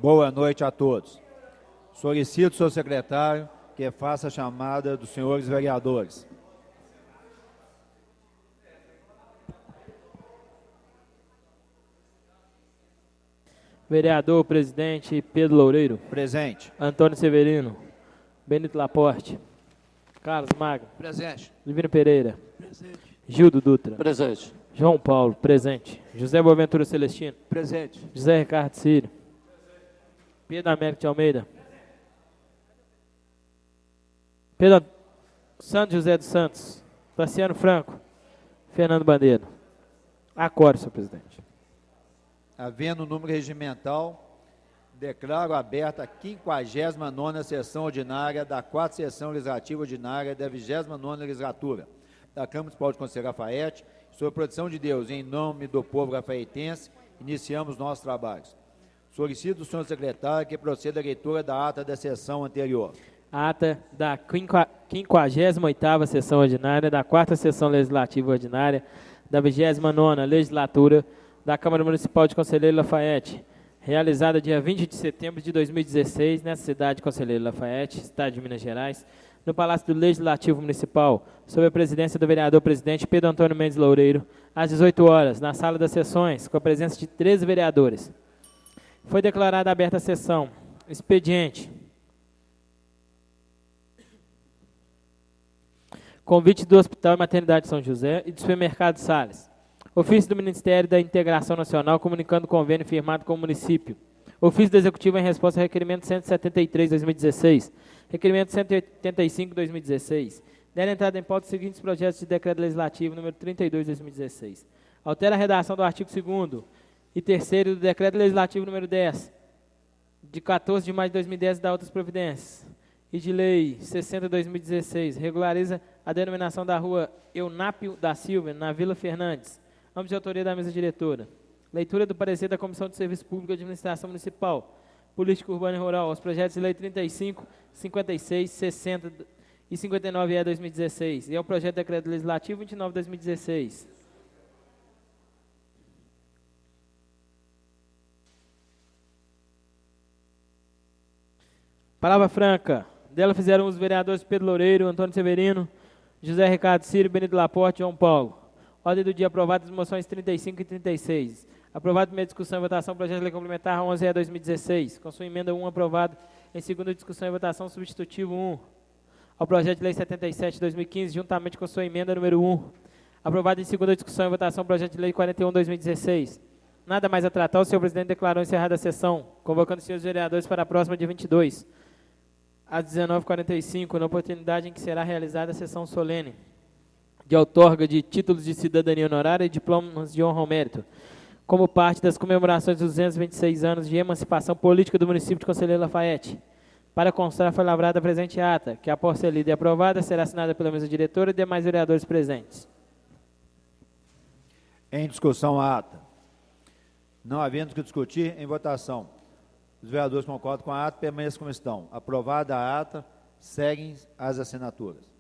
Boa noite a todos. Solicito, senhor secretário, que faça a chamada dos senhores vereadores. Vereador presidente Pedro Loureiro. Presente. Antônio Severino. Benito Laporte. Carlos Magno. Presente. Divino Pereira. Presente. Gildo Dutra. Presente. João Paulo, presente. José Boaventura Celestino. Presente. José Ricardo Círio. Pedro Américo de Almeida. Pedro Santos José dos Santos. Tassiano Franco. Fernando Bandeira. Acordo, senhor presidente. Havendo número regimental, declaro aberta a 59ª sessão ordinária da 4ª Sessão Legislativa Ordinária da 29ª Legislatura da Câmara Municipal de Conselheiro Lafaiete. Sob a proteção de Deus, em nome do povo lafaientense, iniciamos nossos trabalhos. Solicito do senhor secretário que proceda a leitura da ata da sessão anterior. A ata da 58ª Sessão Ordinária da 4ª Sessão Legislativa Ordinária da 29ª Legislatura da Câmara Municipal de Conselheiro Lafaiete, realizada dia 20 de setembro de 2016, nessa cidade de Conselheiro Lafaiete, estado de Minas Gerais, no Palácio do Legislativo Municipal, sob a presidência do vereador presidente Pedro Antônio Mendes Loureiro, às 18 horas, na sala das sessões, com a presença de 13 vereadores. Foi declarada aberta a sessão. Expediente. Convite do Hospital e Maternidade São José e do Supermercado Salles. Ofício do Ministério da Integração Nacional comunicando convênio firmado com o município. Ofício do Executivo em resposta ao requerimento 173/2016, requerimento 185/2016. Deram entrada em pauta os seguintes projetos de decreto legislativo número 32/2016. Altera a redação do artigo 2º e 3º do decreto legislativo número 10, de 14 de maio de 2010, da outras providências. E de lei 60/2016, regulariza a denominação da rua Eunápio da Silva, na Vila Fernandes, âmbito de autoria da mesa diretora. Leitura do parecer da Comissão de Serviço Público e Administração Municipal, Política Urbana e Rural, aos projetos de lei 35, 56, 60 e 59E 2016, e ao projeto de decreto legislativo 29/2016. Palavra franca. Dela fizeram os vereadores Pedro Loureiro, Antônio Severino, José Ricardo Círio, Benito Laporte e João Paulo. Ordem do dia aprovada as moções 35 e 36. Aprovado primeira discussão e votação, projeto de lei complementar 11/2016. 2016. Com sua emenda 1 aprovado em segunda discussão e votação, substitutivo 1. Ao projeto de lei 77/2015, juntamente com sua emenda número 1. Aprovado em segunda discussão e votação, projeto de lei 41/2016. Nada mais a tratar, o senhor presidente declarou encerrada a sessão, convocando os senhores vereadores para a próxima dia 22, às 19h45, na oportunidade em que será realizada a sessão solene de outorga de títulos de cidadania honorária e diplomas de honra ao mérito, como parte das comemorações dos 226 anos de emancipação política do município de Conselheiro Lafaiete. Para constar, foi lavrada a presente ata, que, após ser lida e aprovada, será assinada pela mesa diretora e demais vereadores presentes. Em discussão a ata. Não havendo que discutir, em votação. Os vereadores concordam com a ata, permaneçam como estão. Aprovada a ata, seguem as assinaturas.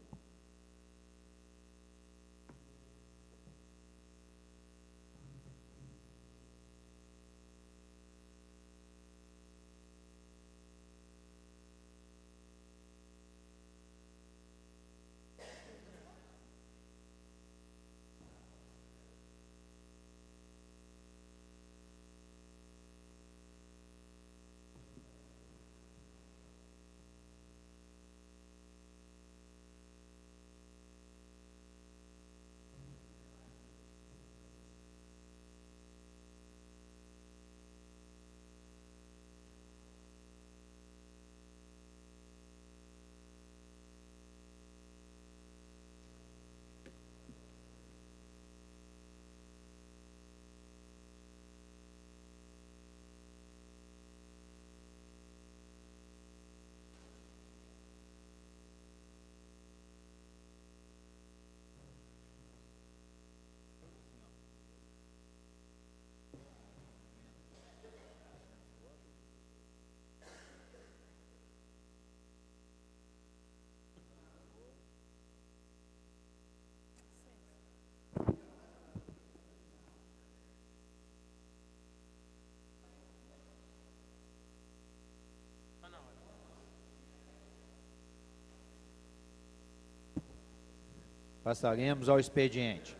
Passaremos ao expediente.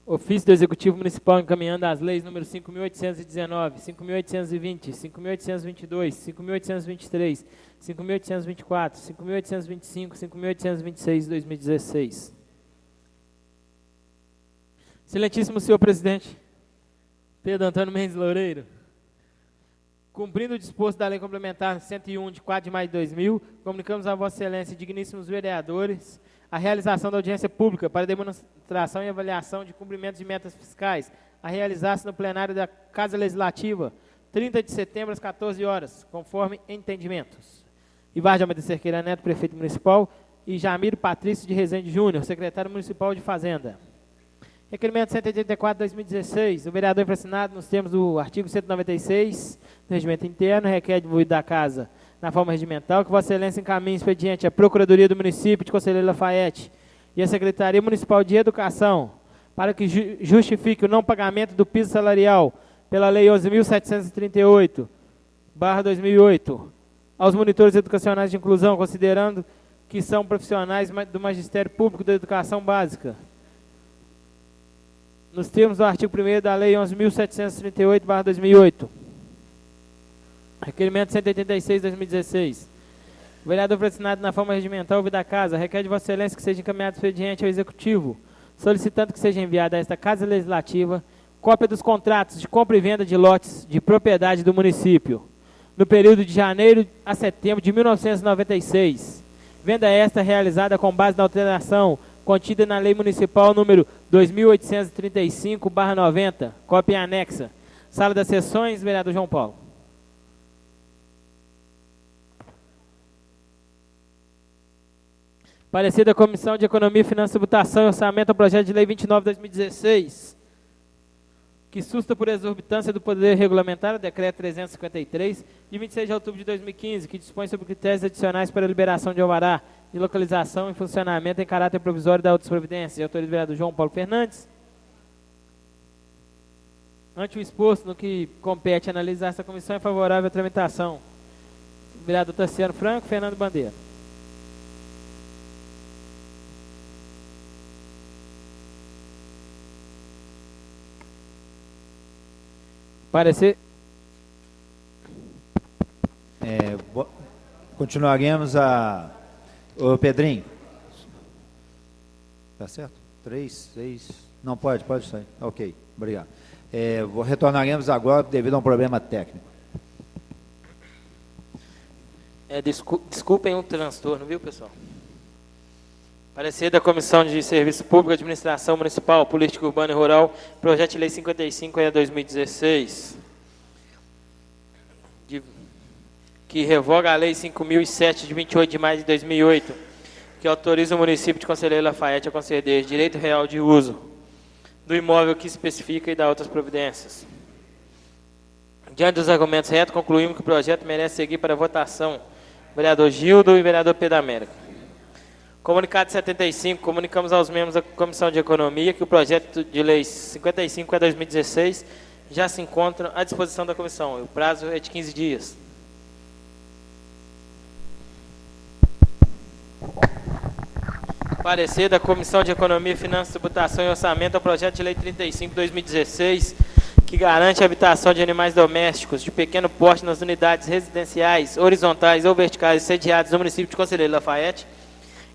Ofício do Executivo Municipal encaminhando as leis número 5.819, 5.820, 5.822, 5.823, 5.824, 5.825, 5.826 de 2016. Excelentíssimo senhor presidente Pedro Antônio Mendes Loureiro, cumprindo o disposto da Lei Complementar 101, de 4 de maio de 2000, comunicamos a Vossa Excelência e digníssimos vereadores a realização da audiência pública para demonstração e avaliação de cumprimento de metas fiscais, a realizar-se no plenário da Casa Legislativa, 30 de setembro, às 14 horas, conforme entendimentos. Ivar de Almeida Cerqueira Neto, prefeito municipal, e Jamiro Patrício de Rezende Júnior, secretário municipal de Fazenda. Requerimento 184 de 2016, o vereador infracionado, nos termos do artigo 196 do Regimento Interno, requer divulgo da Casa na forma regimental, que Vossa Excelência encaminhe expediente à Procuradoria do Município de Conselheiro Lafayette e à Secretaria Municipal de Educação, para que justifique o não pagamento do piso salarial pela Lei 11.738/2008 aos monitores educacionais de inclusão, considerando que são profissionais do Magistério Público da Educação Básica, nos termos do artigo 1º da Lei 11.738/2008. Requerimento 186 de 2016. O vereador predestinado na forma regimental ouvido da Casa requer de Vossa Excelência que seja encaminhado expediente ao Executivo, solicitando que seja enviada a esta Casa Legislativa cópia dos contratos de compra e venda de lotes de propriedade do município, no período de janeiro a setembro de 1996. Venda esta realizada com base na alteração contida na Lei Municipal número 2835/90, cópia anexa. Sala das Sessões, vereador João Paulo. Parecer da Comissão de Economia, Finanças, Tributação e Orçamento ao projeto de lei 29/2016, que susta por exorbitância do poder regulamentar, o decreto 353, de 26 de outubro de 2015, que dispõe sobre critérios adicionais para a liberação de alvará de localização e funcionamento em caráter provisório da outras providências, de autoria do vereador João Paulo Fernandes. Ante o exposto, no que compete analisar essa comissão, é favorável à tramitação. Vereador Tassiano Franco, Fernando Bandeira. Parecer. Continuaremos a... Ô, Pedrinho. Tá certo? 3, 6... Não, pode sair. Ok, obrigado. Retornaremos agora devido a um problema técnico. Desculpem o transtorno, viu, pessoal? Parecer da Comissão de Serviço Público, Administração Municipal, Política Urbana e Rural, Projeto de Lei 55/2016, que revoga a Lei 5.007, de 28 de maio de 2008, que autoriza o município de Conselheiro Lafayette a conceder direito real de uso do imóvel que especifica e dá outras providências. Diante dos argumentos retos, concluímos que o projeto merece seguir para votação. Vereador Gildo e vereador Pedro Américo. Comunicado 75, comunicamos aos membros da Comissão de Economia que o projeto de lei 55/2016 já se encontra à disposição da comissão. O prazo é de 15 dias. Parecer da Comissão de Economia, Finanças, Tributação e Orçamento ao projeto de lei 35/2016, que garante a habitação de animais domésticos de pequeno porte nas unidades residenciais, horizontais ou verticais sediadas no município de Conselheiro Lafayette,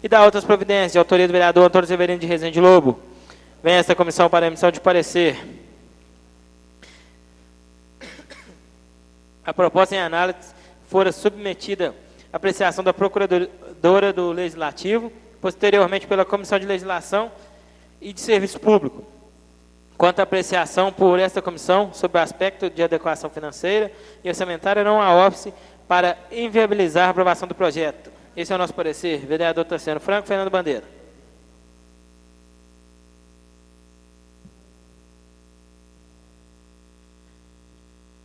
e da outras providências, de autoria do vereador Antônio Severino de Rezende Lobo. Vem esta comissão para a emissão de parecer. A proposta em análise fora submetida à apreciação da Procuradora do Legislativo, posteriormente pela Comissão de Legislação e de Serviço Público. Quanto à apreciação por esta comissão sobre o aspecto de adequação financeira e orçamentária, não há óbice para inviabilizar a aprovação do projeto. Esse é o nosso parecer. Vereador Tassiano Franco, Fernando Bandeira.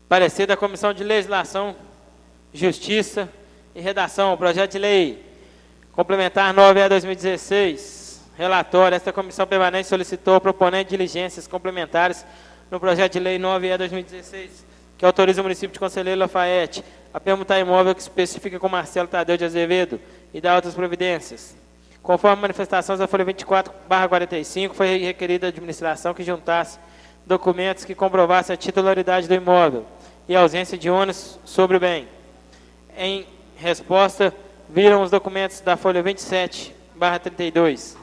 Parecer da Comissão de Legislação, Justiça e Redação. Projeto de Lei Complementar 9/2016. Relatório. Esta comissão permanente solicitou ao proponente diligências complementares no projeto de lei 9/2016, que autoriza o município de Conselheiro Lafayette a permutar imóvel que especifica com Marcelo Tadeu de Azevedo e dá outras providências. Conforme manifestações da folha 24/45, foi requerida a administração que juntasse documentos que comprovassem a titularidade do imóvel e a ausência de ônus sobre o bem. Em resposta, viram os documentos da folha 27/32,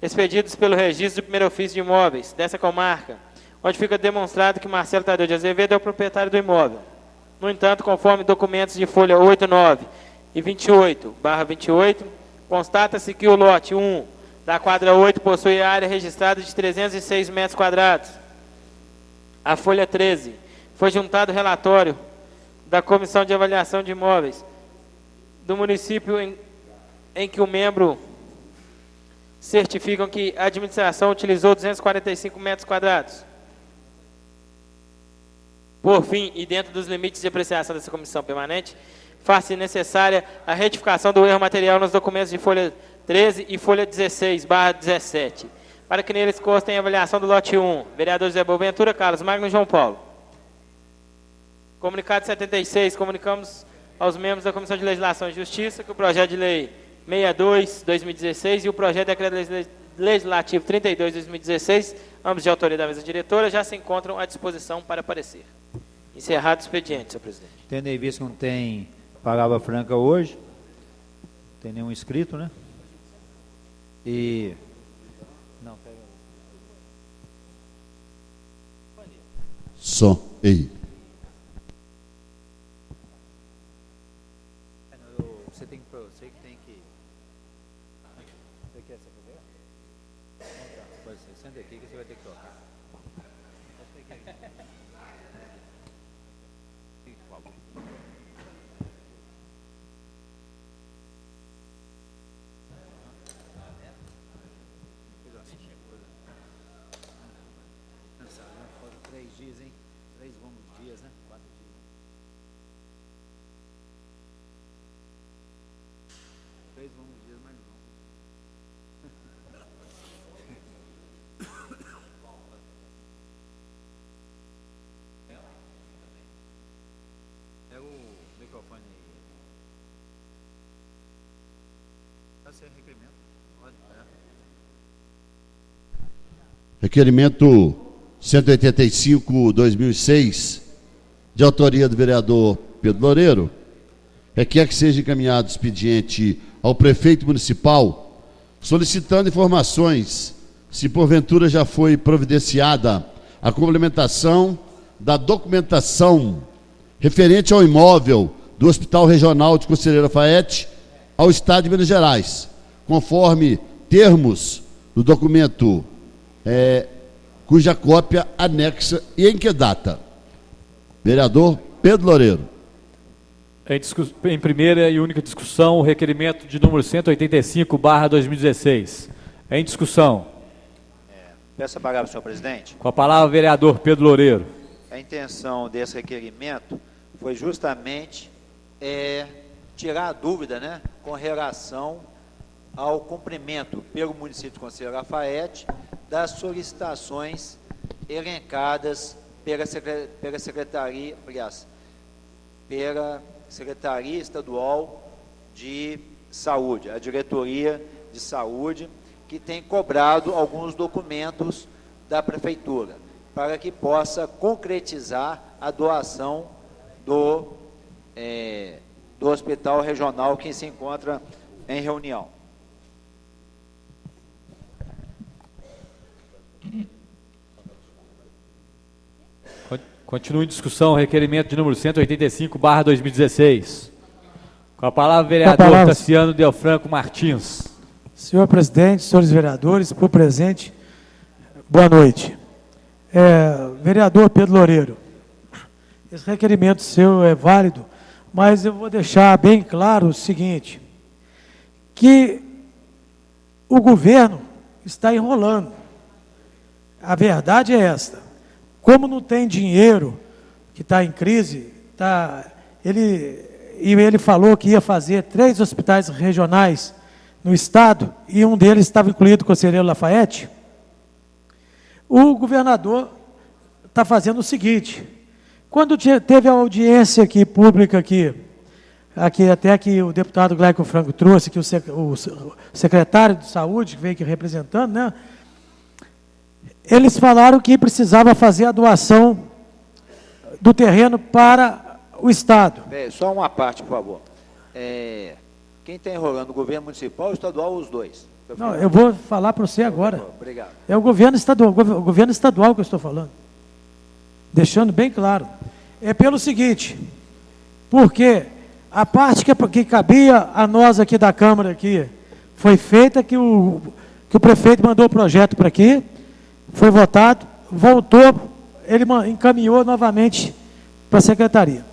expedidos pelo registro de primeiro ofício de imóveis dessa comarca, onde fica demonstrado que Marcelo Tadeu de Azevedo é o proprietário do imóvel. No entanto, conforme documentos de folha 89 e 28/28, constata-se que o lote 1 da quadra 8 possui área registrada de 306 metros quadrados. A folha 13, foi juntado o relatório da Comissão de Avaliação de Imóveis do município em que o membro certificam que a administração utilizou 245 metros quadrados. Por fim, e dentro dos limites de apreciação dessa comissão permanente, faz-se necessária a retificação do erro material nos documentos de folha 13 e folha 16/17, para que neles constem a avaliação do lote 1. Vereador José Boaventura, Carlos Magno e João Paulo. Comunicado 76, comunicamos aos membros da Comissão de Legislação e Justiça que o projeto de lei 62/2016 e o projeto de decreto legislativo 32/2016, ambos de autoria da mesa diretora, já se encontram à disposição para parecer. Encerrado o expediente, senhor presidente. Tendo em vista que não tem palavra franca hoje, não tem nenhum inscrito, né? E... Não, pega... Só, ei. Você tem que... Você quer essa primeira? Então tá, pode ser. Senta aqui que você vai ter que tocar. Faltam 3 dias, hein? 3 longos dias, né? 4 dias. 3 longos dias, mais não. É o microfone aí. Está sem requerimento. Pode, Requerimento 185/2006, de autoria do vereador Pedro Loureiro, requer que seja encaminhado expediente ao prefeito municipal, solicitando informações se porventura já foi providenciada a complementação da documentação referente ao imóvel do Hospital Regional de Conselheiro Lafayette ao Estado de Minas Gerais, conforme termos do documento cuja cópia anexa e em que data. Vereador Pedro Loureiro. Em primeira e única discussão, o requerimento de número 185/2016. Em discussão. Peço a palavra, senhor presidente. Com a palavra, vereador Pedro Loureiro. A intenção desse requerimento foi justamente tirar a dúvida, né, com relação ao cumprimento pelo município de Conselheiro Lafayette das solicitações elencadas pela Secretaria, aliás, pela Secretaria Estadual de Saúde, a Diretoria de Saúde, que tem cobrado alguns documentos da Prefeitura, para que possa concretizar a doação do Hospital Regional que se encontra em reunião. Continua em discussão o requerimento de número 185/2016. Com a palavra, vereador Tassiano Delfranco Martins. Senhor presidente, senhores vereadores, por presente, boa noite. Vereador Pedro Loureiro, esse requerimento seu é válido, mas eu vou deixar bem claro o seguinte, que o governo está enrolando. A verdade é esta. Como não tem dinheiro, que está em crise, ele falou que ia fazer 3 hospitais regionais no estado, e um deles estava incluído o Conselheiro Lafayette. O governador está fazendo o seguinte: quando teve a audiência aqui, pública aqui, aqui, até que o deputado Glaico Franco trouxe, que o secretário de saúde, que veio aqui representando, né? Eles falaram que precisava fazer a doação do terreno para o Estado. Só uma parte, por favor. Quem está enrolando, o governo municipal ou estadual, os dois? Não, eu vou falar para você agora. Obrigado. É o governo estadual que eu estou falando. Deixando bem claro. É pelo seguinte, porque a parte que cabia a nós aqui da Câmara aqui, foi feita que o prefeito mandou o projeto para aqui, foi votado, voltou, ele encaminhou novamente para a Secretaria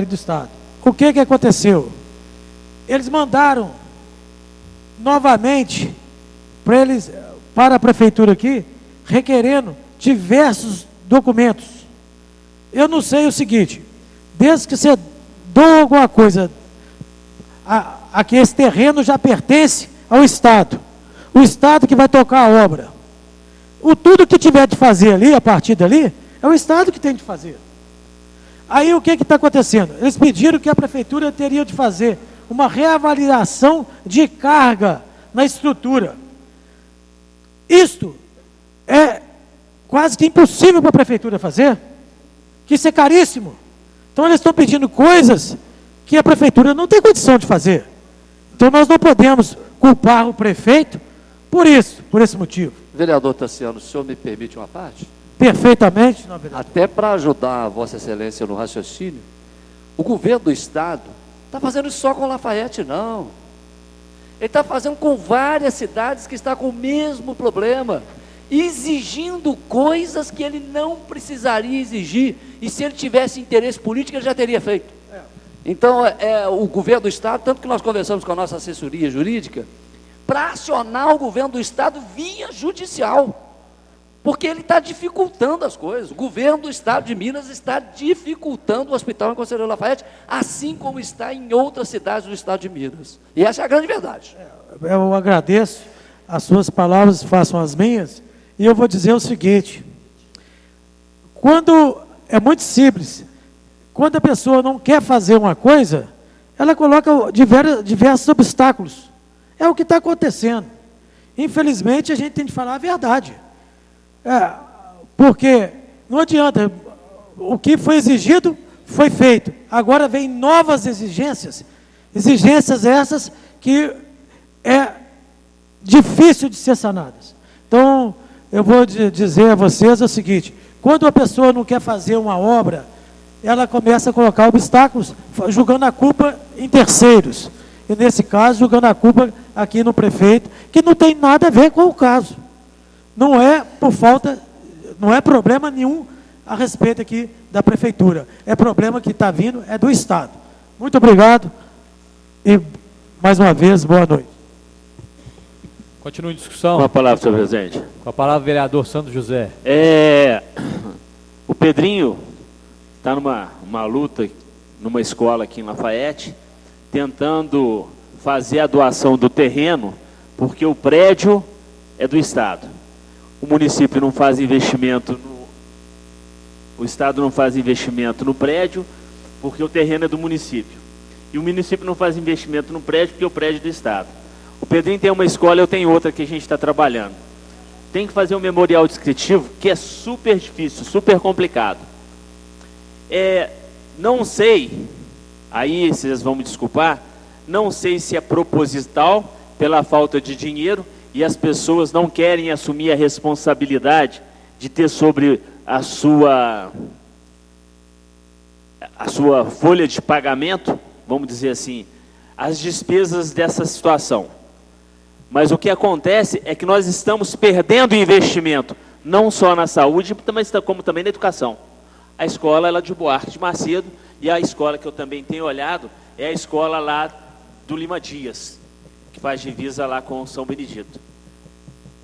do Estado. O que aconteceu? Eles mandaram novamente para a Prefeitura aqui, requerendo diversos documentos. Eu não sei o seguinte, desde que você doa alguma coisa, aqui esse terreno já pertence ao Estado. O Estado que vai tocar a obra. Tudo que tiver de fazer ali, a partir dali, é o Estado que tem de fazer. Aí o que está acontecendo? Eles pediram que a Prefeitura teria de fazer uma reavaliação de carga na estrutura. Isto é quase que impossível para a Prefeitura fazer, que isso é caríssimo. Então eles estão pedindo coisas que a Prefeitura não tem condição de fazer. Então nós não podemos culpar o prefeito por esse motivo. Vereador Tassiano, o senhor me permite uma parte? Perfeitamente. Não, até para ajudar a Vossa Excelência no raciocínio, o governo do Estado está fazendo isso só com Lafayette, não. Ele está fazendo com várias cidades que estão com o mesmo problema, exigindo coisas que ele não precisaria exigir, e se ele tivesse interesse político, ele já teria feito. Então, o governo do Estado, tanto que nós conversamos com a nossa assessoria jurídica, para acionar o governo do Estado via judicial, porque ele está dificultando as coisas. O governo do Estado de Minas está dificultando o hospital em Conselheiro Lafayette, assim como está em outras cidades do Estado de Minas. E essa é a grande verdade. Eu agradeço as suas palavras, façam as minhas, e eu vou dizer o seguinte, é muito simples, quando a pessoa não quer fazer uma coisa, ela coloca diversos obstáculos. É o que está acontecendo. Infelizmente, a gente tem de falar a verdade. Porque não adianta, o que foi exigido, foi feito. Agora vem novas exigências essas que é difícil de ser sanadas. Então, eu vou dizer a vocês o seguinte, quando a pessoa não quer fazer uma obra, ela começa a colocar obstáculos, jogando a culpa em terceiros. E nesse caso, jogando a culpa aqui no prefeito, que não tem nada a ver com o caso. Não é problema nenhum a respeito aqui da Prefeitura. É problema que está vindo, é do Estado. Muito obrigado e, mais uma vez, boa noite. Continua em discussão. Com a palavra, senhor presidente. Com a palavra, vereador Santos José. O Pedrinho está numa luta, numa escola aqui em Lafayette, tentando fazer a doação do terreno, porque o prédio é do Estado. O município não faz investimento, o Estado não faz investimento no prédio, porque o terreno é do município. E o município não faz investimento no prédio, porque o prédio é do Estado. O Pedrinho tem uma escola, eu tenho outra que a gente está trabalhando. Tem que fazer um memorial descritivo, que é super difícil, super complicado. Não sei, aí vocês vão me desculpar, não sei se é proposital, pela falta de dinheiro, e as pessoas não querem assumir a responsabilidade de ter sobre a sua folha de pagamento, vamos dizer assim, as despesas dessa situação. Mas o que acontece é que nós estamos perdendo investimento, não só na saúde, mas como também na educação. A escola ela é de Buarque de Macedo, e a escola que eu também tenho olhado é a escola lá do Lima Dias, que faz divisa lá com São Benedito.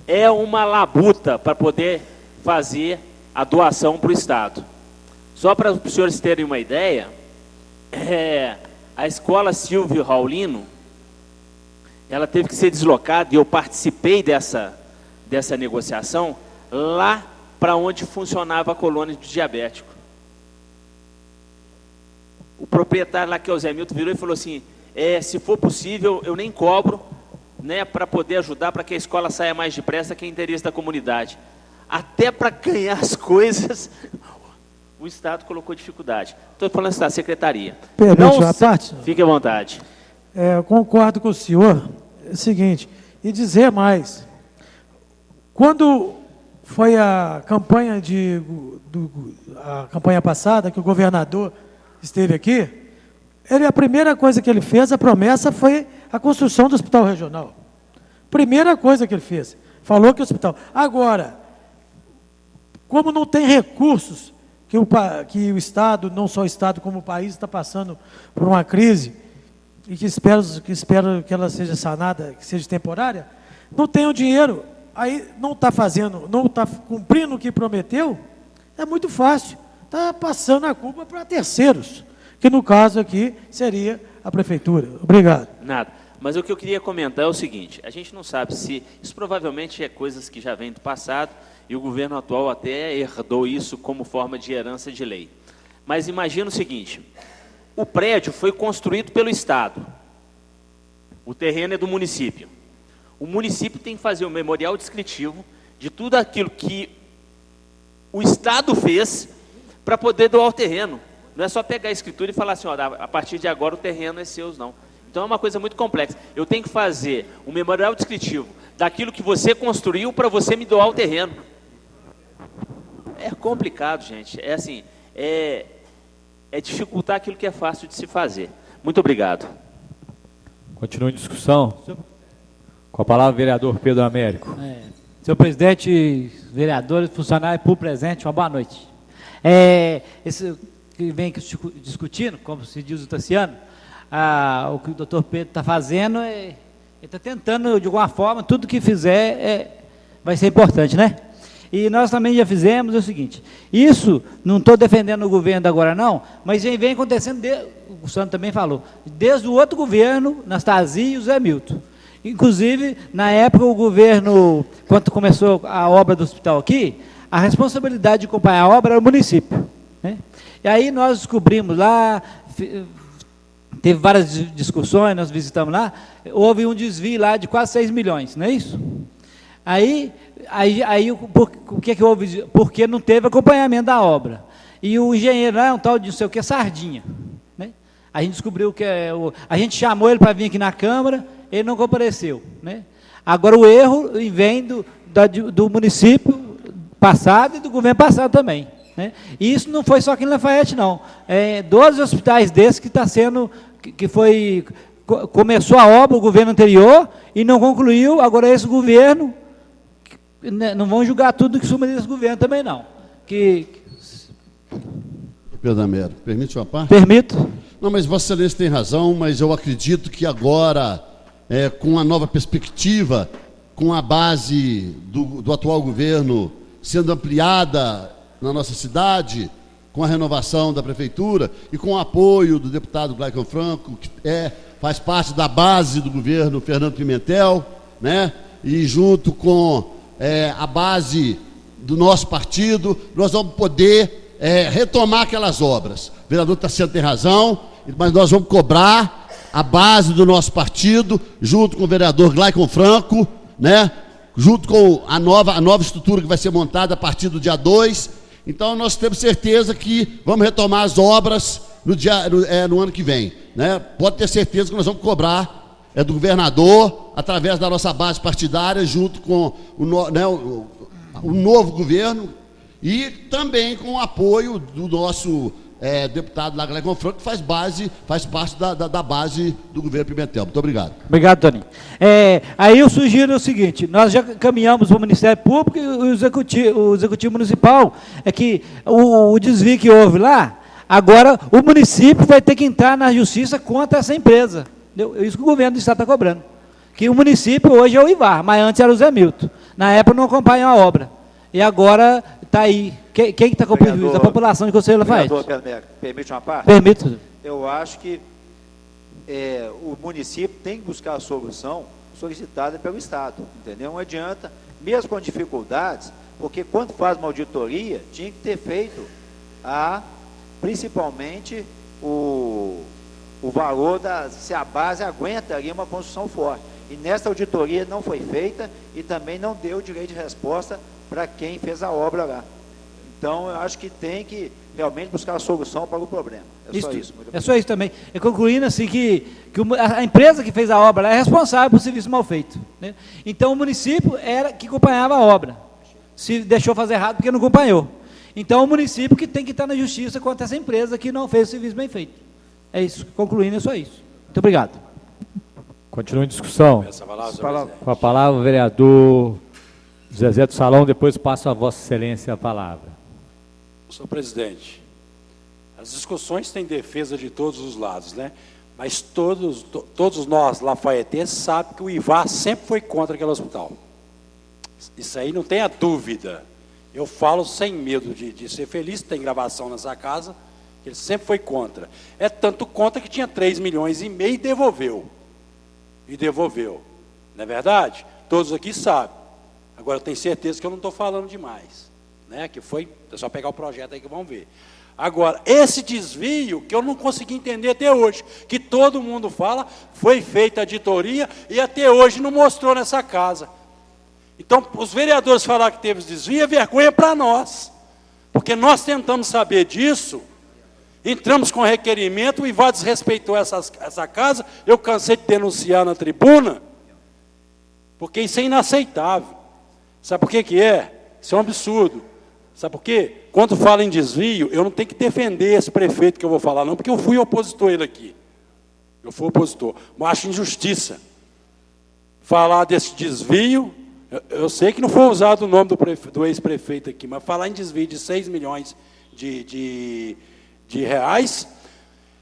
É uma labuta para poder fazer a doação para o Estado. Só para os senhores terem uma ideia, a escola Silvio Raulino, ela teve que ser deslocada, e eu participei dessa negociação, lá para onde funcionava a colônia de diabético. o proprietário lá, que é o Zé Milton, virou e falou assim, se for possível, eu nem cobro, né, para poder ajudar, para que a escola saia mais depressa, que é interesse da comunidade. Até para ganhar as coisas, o Estado colocou dificuldade. Estou falando da secretaria. Permite uma parte? Fique à vontade. Eu concordo com o senhor. É o seguinte, e dizer mais. Quando foi a campanha a campanha passada, que o governador esteve aqui, a primeira coisa que ele fez, a promessa, foi a construção do hospital regional. Primeira coisa que ele fez. Falou que o hospital... Agora, como não tem recursos, que o Estado, não só o Estado, como o país, está passando por uma crise, e que espero que ela seja sanada, que seja temporária, não tem o dinheiro, aí não está fazendo, não está cumprindo o que prometeu, é muito fácil. Está passando a culpa para terceiros, que no caso aqui seria a prefeitura. Obrigado. Nada. Mas o que eu queria comentar é o seguinte, a gente não sabe se, isso provavelmente é coisas que já vêm do passado, e o governo atual até herdou isso como forma de herança de lei. Mas imagina o seguinte, o prédio foi construído pelo Estado, o terreno é do município. O município tem que fazer um memorial descritivo de tudo aquilo que o Estado fez para poder doar o terreno. Não é só pegar a escritura e falar assim, ó, a partir de agora o terreno é seu, não. Então é uma coisa muito complexa. Eu tenho que fazer um memorial descritivo daquilo que você construiu para você me doar o terreno. É complicado, gente. É assim, é dificultar aquilo que é fácil de se fazer. Muito obrigado. Continua em discussão. Com a palavra, vereador Pedro Américo. Senhor presidente, vereadores, funcionários, público presente, uma boa noite. Esse que vem discutindo, como se diz o Tassiano, o que o doutor Pedro está fazendo, ele está tentando, de alguma forma, tudo que fizer vai ser importante, né? E nós também já fizemos o seguinte, isso, não estou defendendo o governo agora não, mas vem acontecendo, o Sandro também falou, desde o outro governo, Anastasia e o Zé Milton. Inclusive, na época, o governo, quando começou a obra do hospital aqui, a responsabilidade de acompanhar a obra era o município, né? E aí nós descobrimos lá, teve várias discussões, nós visitamos lá, houve um desvio lá de quase 6 milhões, não é isso? Aí o que houve? Porque não teve acompanhamento da obra. E o engenheiro lá é um tal de não sei o que, Sardinha, né? A gente descobriu que a gente chamou ele para vir aqui na Câmara, ele não compareceu, né? Agora o erro vem do município passado e do governo passado também, né? E isso não foi só aqui em Lafayette, não. 12 hospitais desses que está sendo, começou a obra, o governo anterior, e não concluiu, agora esse governo, não vão julgar tudo que suma desse governo também, não. Pedro Américo, permite uma parte? Permito. Não, mas Vossa Excelência tem razão, mas eu acredito que agora, com a nova perspectiva, com a base do atual governo sendo ampliada na nossa cidade, com a renovação da prefeitura e com o apoio do deputado Gleicon Franco, que faz parte da base do governo Fernando Pimentel, né? E junto com a base do nosso partido, nós vamos poder retomar aquelas obras. O vereador Tassiano tem razão, mas nós vamos cobrar a base do nosso partido, junto com o vereador Gleicon Franco, né? Junto com a nova estrutura que vai ser montada a partir do dia 2. Então, nós temos certeza que vamos retomar as obras no ano que vem, né? Pode ter certeza que nós vamos cobrar do governador, através da nossa base partidária, junto com o novo governo e também com o apoio do nosso deputado lá, Gleicon Franco, que faz parte da base do governo Pimentel. Muito obrigado. Obrigado, Toninho. Aí eu sugiro o seguinte, nós já caminhamos para o Ministério Público e o Executivo Municipal, que o desvio que houve lá, agora o município vai ter que entrar na justiça contra essa empresa. Isso que o governo do Estado está cobrando. Que o município hoje é o IVAR, mas antes era o Zé Milton. Na época não acompanhou a obra. E agora está aí. Quem está com o prejuízo? A população de Conselho Lafayette. Permite uma parte? Permito. Eu acho que o município tem que buscar a solução solicitada pelo Estado, entendeu? Não adianta, mesmo com dificuldades, porque quando faz uma auditoria, tinha que ter feito principalmente o valor, se a base aguentaria uma construção forte. E nessa auditoria não foi feita e também não deu direito de resposta para quem fez a obra lá. Então, eu acho que tem que realmente buscar a solução para o problema. É só isso. É só isso também. É concluindo assim que a empresa que fez a obra é responsável por serviço mal feito, né? Então, o município era que acompanhava a obra. Se deixou fazer errado porque não acompanhou. Então, o município que tem que estar na justiça contra essa empresa que não fez o serviço bem feito. É isso. Concluindo, é só isso. Muito obrigado. Continua em discussão. Com a palavra o vereador Zezé do Salão, depois passo a Vossa Excelência a palavra. Senhor presidente, as discussões têm defesa de todos os lados, né? Mas todos nós, lafaetenses, sabem que o IVAR sempre foi contra aquele hospital. Isso aí não tenha dúvida. Eu falo sem medo de ser feliz, tem gravação nessa casa, ele sempre foi contra. É tanto contra que tinha 3,5 milhões e devolveu. E devolveu. Não é verdade? Todos aqui sabem. Agora, eu tenho certeza que eu não estou falando demais. Né? Que foi, é só pegar o projeto aí que vão ver. Agora, esse desvio, que eu não consegui entender até hoje, que todo mundo fala, foi feita a auditoria e até hoje não mostrou nessa casa. Então, os vereadores falar que teve desvio é vergonha para nós. Porque nós tentamos saber disso, entramos com requerimento, o IVAR desrespeitou essa casa, eu cansei de denunciar na tribuna, porque isso é inaceitável. Sabe por que é? Isso é um absurdo. Sabe por quê? Quando fala em desvio, eu não tenho que defender esse prefeito que eu vou falar, não, porque eu fui opositor a ele aqui. Eu fui opositor. Mas acho injustiça falar desse desvio. Eu sei que não foi usado o nome do ex-prefeito aqui, mas falar em desvio de 6 milhões de reais,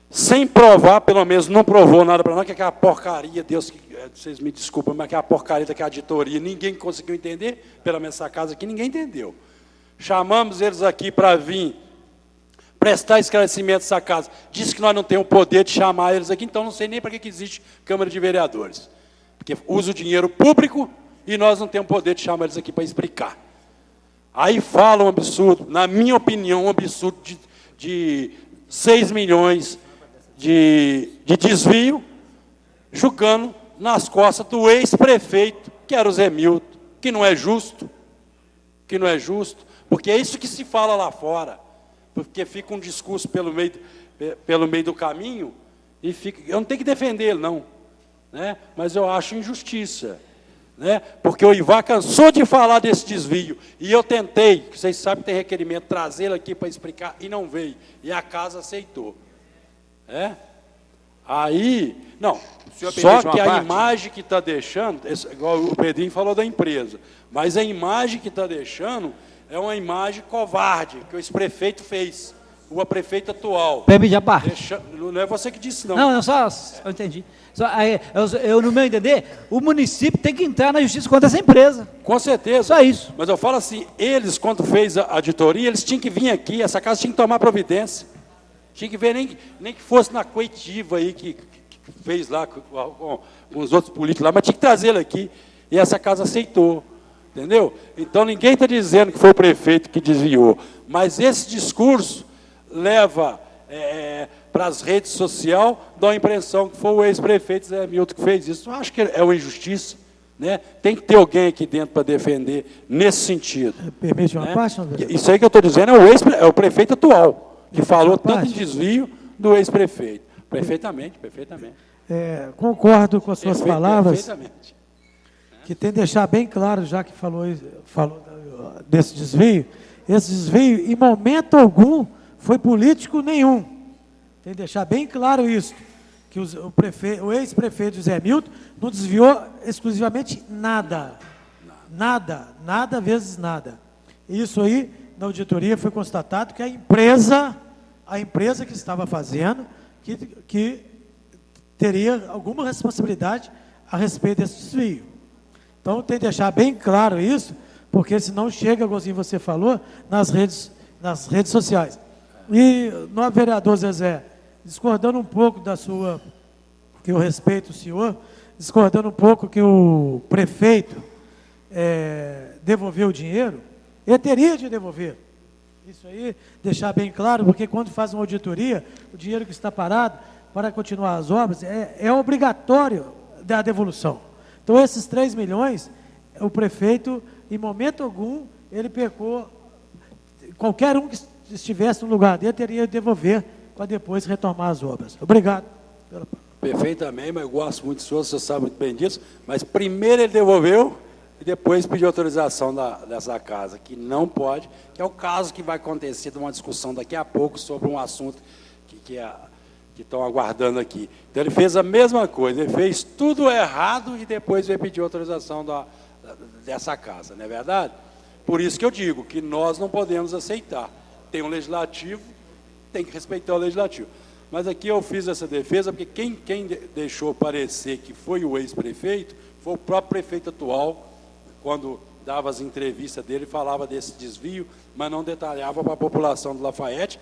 sem provar, pelo menos não provou nada para nós, que aquela porcaria, Deus, vocês me desculpem, mas aquela porcaria daquela auditoria, ninguém conseguiu entender, pelo menos essa casa aqui, ninguém entendeu. Chamamos eles aqui para vir prestar esclarecimento dessa casa. Diz que nós não temos o poder de chamar eles aqui, então não sei nem para que existe Câmara de Vereadores. Porque usa o dinheiro público e nós não temos o poder de chamar eles aqui para explicar. Aí fala um absurdo, na minha opinião, um absurdo de 6 milhões de desvio, julgando nas costas do ex-prefeito, que era o Zé Milton, que não é justo, porque é isso que se fala lá fora, porque fica um discurso pelo meio do caminho, e fica, eu não tenho que defender ele, não, né? Mas eu acho injustiça, né? Porque o IVAR cansou de falar desse desvio, e eu tentei, vocês sabem que tem requerimento, trazê-lo aqui para explicar, e não veio, e a casa aceitou. Aí, não, só que a imagem que está deixando, igual o Pedrinho falou da empresa, mas a imagem que está deixando é uma imagem covarde, que o ex-prefeito fez, o prefeito atual. Pepe à parte. Não é você que disse, não. Não, só, eu entendi. No meu entender, o município tem que entrar na justiça contra essa empresa. Com certeza. Só isso. Mas eu falo assim, eles, quando fez a auditoria, eles tinham que vir aqui, essa casa tinha que tomar providência. Tinha que ver, nem que fosse na coitiva aí, que fez lá com os outros políticos lá, mas tinha que trazê-lo aqui. E essa casa aceitou. Entendeu? Então, ninguém está dizendo que foi o prefeito que desviou. Mas esse discurso leva para as redes sociais, dá a impressão que foi o ex-prefeito Zé Milton que fez isso. Eu acho que é uma injustiça. Né? Tem que ter alguém aqui dentro para defender nesse sentido. Permite uma né? parte, não, isso aí que eu estou dizendo é o prefeito atual, que falou tanto em desvio do ex-prefeito. Perfeitamente. Concordo com as suas palavras, perfeitamente. Que tem que deixar bem claro, já que falou desse desvio, esse desvio, em momento algum, foi político nenhum. Tem que deixar bem claro isso, que o ex-prefeito Zé Milton não desviou exclusivamente nada. Nada vezes nada. Isso aí, na auditoria, foi constatado que a empresa que estava fazendo, que teria alguma responsabilidade a respeito desse desvio. Então, tem que deixar bem claro isso, porque senão chega, igualzinho você falou, nas redes sociais. E, no vereador Zezé, discordando um pouco da sua, que eu respeito o senhor, discordando um pouco que o prefeito devolveu o dinheiro, ele teria de devolver. Isso aí, deixar bem claro, porque quando faz uma auditoria, o dinheiro que está parado para continuar as obras é obrigatório da devolução. Então, esses 3 milhões, o prefeito, em momento algum, ele pecou. Qualquer um que estivesse no lugar dele teria que devolver para depois retomar as obras. Obrigado. Perfeitamente, mas eu gosto muito do senhor, você sabe muito bem disso, mas primeiro ele devolveu e depois pediu autorização dessa casa, que não pode, que é o caso que vai acontecer de uma discussão daqui a pouco sobre um assunto que estão aguardando aqui. Então ele fez a mesma coisa, ele fez tudo errado e depois veio pedir autorização dessa casa, não é verdade? Por isso que eu digo que nós não podemos aceitar. Tem um legislativo, tem que respeitar o legislativo. Mas aqui eu fiz essa defesa porque quem deixou parecer que foi o ex-prefeito foi o próprio prefeito atual, quando dava as entrevistas dele, falava desse desvio, mas não detalhava para a população do Lafayette,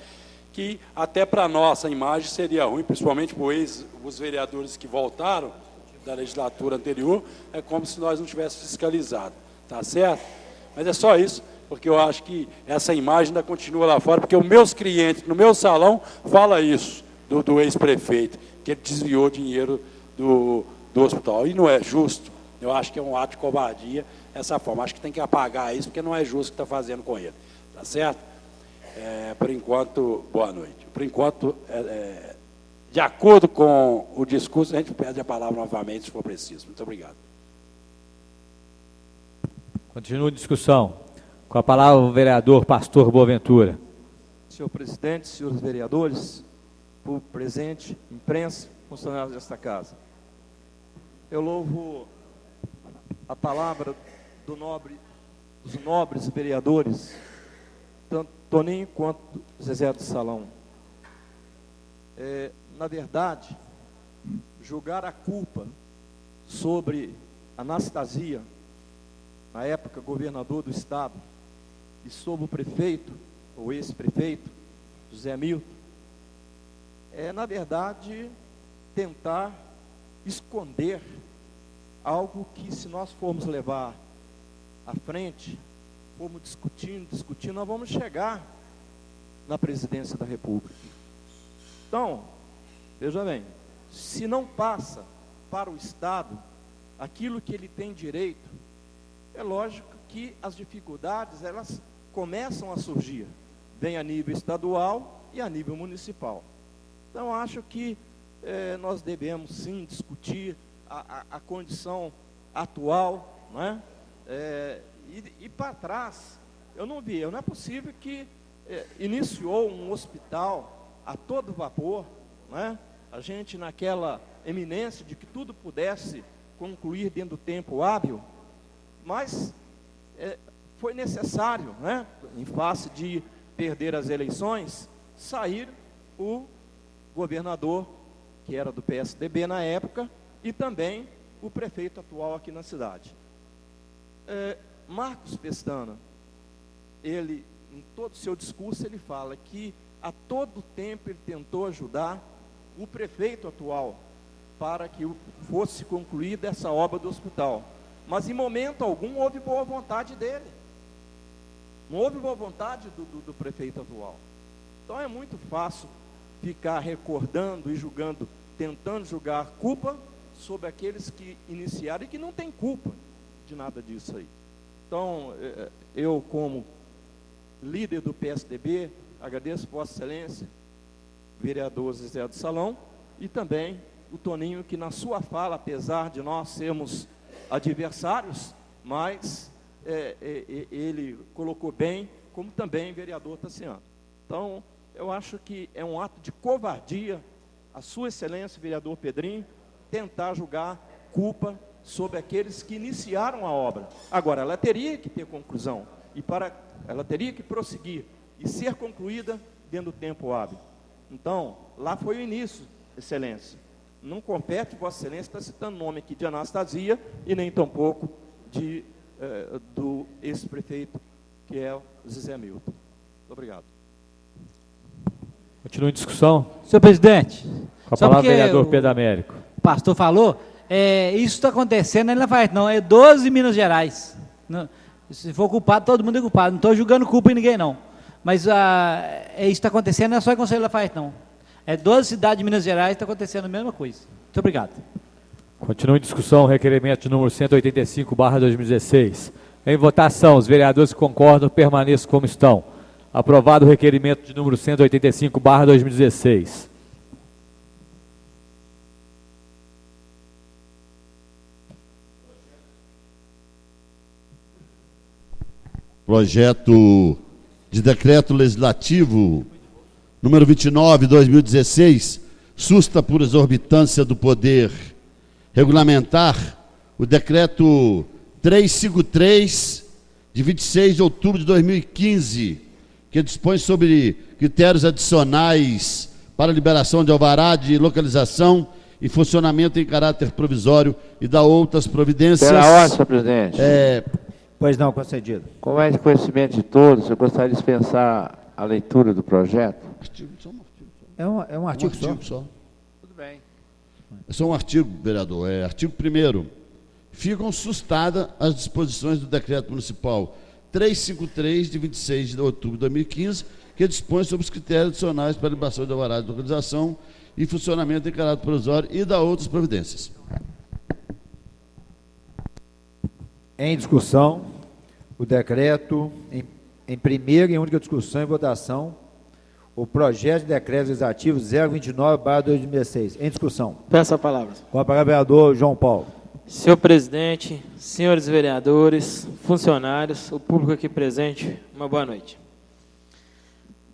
que até para a nossa imagem seria ruim, principalmente para os vereadores que voltaram da legislatura anterior, é como se nós não tivéssemos fiscalizado, tá certo? Mas é só isso, porque eu acho que essa imagem ainda continua lá fora, porque os meus clientes, no meu salão, fala isso, do ex-prefeito, que ele desviou dinheiro do hospital, e não é justo, eu acho que é um ato de covardia, essa forma, acho que tem que apagar isso, porque não é justo o que está fazendo com ele, tá certo? Por enquanto, boa noite. Por enquanto, de acordo com o discurso, a gente pede a palavra novamente, se for preciso. Muito obrigado. Continua a discussão. Com a palavra o vereador Pastor Boaventura. Senhor presidente, senhores vereadores, público presente, imprensa, funcionários desta casa. Eu louvo a palavra dos nobres vereadores, tanto Toninho quanto Zezé do Salão. Na verdade, julgar a culpa sobre Anastasia, na época governador do estado, e sobre o prefeito, ou ex-prefeito, José Milton, na verdade, tentar esconder algo que, se nós formos levar à frente, formos discutindo, nós vamos chegar na presidência da República. Então, veja bem, se não passa para o Estado aquilo que ele tem direito, é lógico que as dificuldades, elas começam a surgir, vem a nível estadual e a nível municipal. Então, acho que nós devemos, sim, discutir a condição atual, né? E para trás, eu não vi, não é possível que iniciou um hospital a todo vapor, né? A gente naquela eminência de que tudo pudesse concluir dentro do tempo hábil, mas foi necessário, né, em face de perder as eleições, sair o governador, que era do PSDB na época, e também o prefeito atual aqui na cidade. Marcos Pestana, ele, em todo o seu discurso, ele fala que a todo tempo ele tentou ajudar o prefeito atual para que fosse concluída essa obra do hospital. Mas em momento algum houve boa vontade dele. Não houve boa vontade do prefeito atual. Então é muito fácil ficar recordando e julgando, tentando julgar culpa sobre aqueles que iniciaram e que não têm culpa de nada disso aí. Então, eu como líder do PSDB, agradeço Vossa Excelência, vereador Zezé do Salão, e também o Toninho, que na sua fala, apesar de nós sermos adversários, mas ele colocou bem, como também o vereador Tassiano. Então, eu acho que é um ato de covardia, a Sua Excelência, vereador Pedrinho, tentar julgar culpa sobre aqueles que iniciaram a obra. Agora, ela teria que ter conclusão, ela teria que prosseguir e ser concluída dentro do tempo hábil. Então, lá foi o início, Excelência. Não compete, Vossa Excelência está citando o nome aqui de Anastasia e nem tampouco do ex-prefeito, que é o Zezé Milton. Muito obrigado. Continua em discussão. Senhor presidente. Com a palavra o vereador Pedro Américo. O pastor falou, isso está acontecendo, ele não faz, não, é 12 Minas Gerais. Não, se for culpado, todo mundo é culpado. Não estou julgando culpa em ninguém, não. Mas isso está acontecendo, não é só em Conselho Lafayette, não. É 12 cidades de Minas Gerais está acontecendo a mesma coisa. Muito obrigado. Continua em discussão o requerimento de número 185/2016. Em votação, os vereadores que concordam permaneçam como estão. Aprovado o requerimento de número 185/2016. Projeto de decreto legislativo número 29/2016, susta por exorbitância do poder regulamentar, o decreto 353 de 26 de outubro de 2015, que dispõe sobre critérios adicionais para liberação de alvará de localização e funcionamento em caráter provisório e da outras providências. Pela ordem, senhor presidente. Pois não, concedido. Como é de conhecimento de todos, eu gostaria de dispensar a leitura do projeto. É um artigo só. Tudo bem. É só um artigo, vereador. É artigo 1º. Ficam sustadas as disposições do decreto municipal 353 de 26 de outubro de 2015, que dispõe sobre os critérios adicionais para a liberação de alvará de localização e funcionamento em caráter provisório e da outras providências. Em discussão, o decreto, em primeira e única discussão e votação, o projeto de decreto legislativo 029/2016. Em discussão. Peço a palavra. Com a palavra, vereador João Paulo. Senhor presidente, senhores vereadores, funcionários, o público aqui presente, uma boa noite.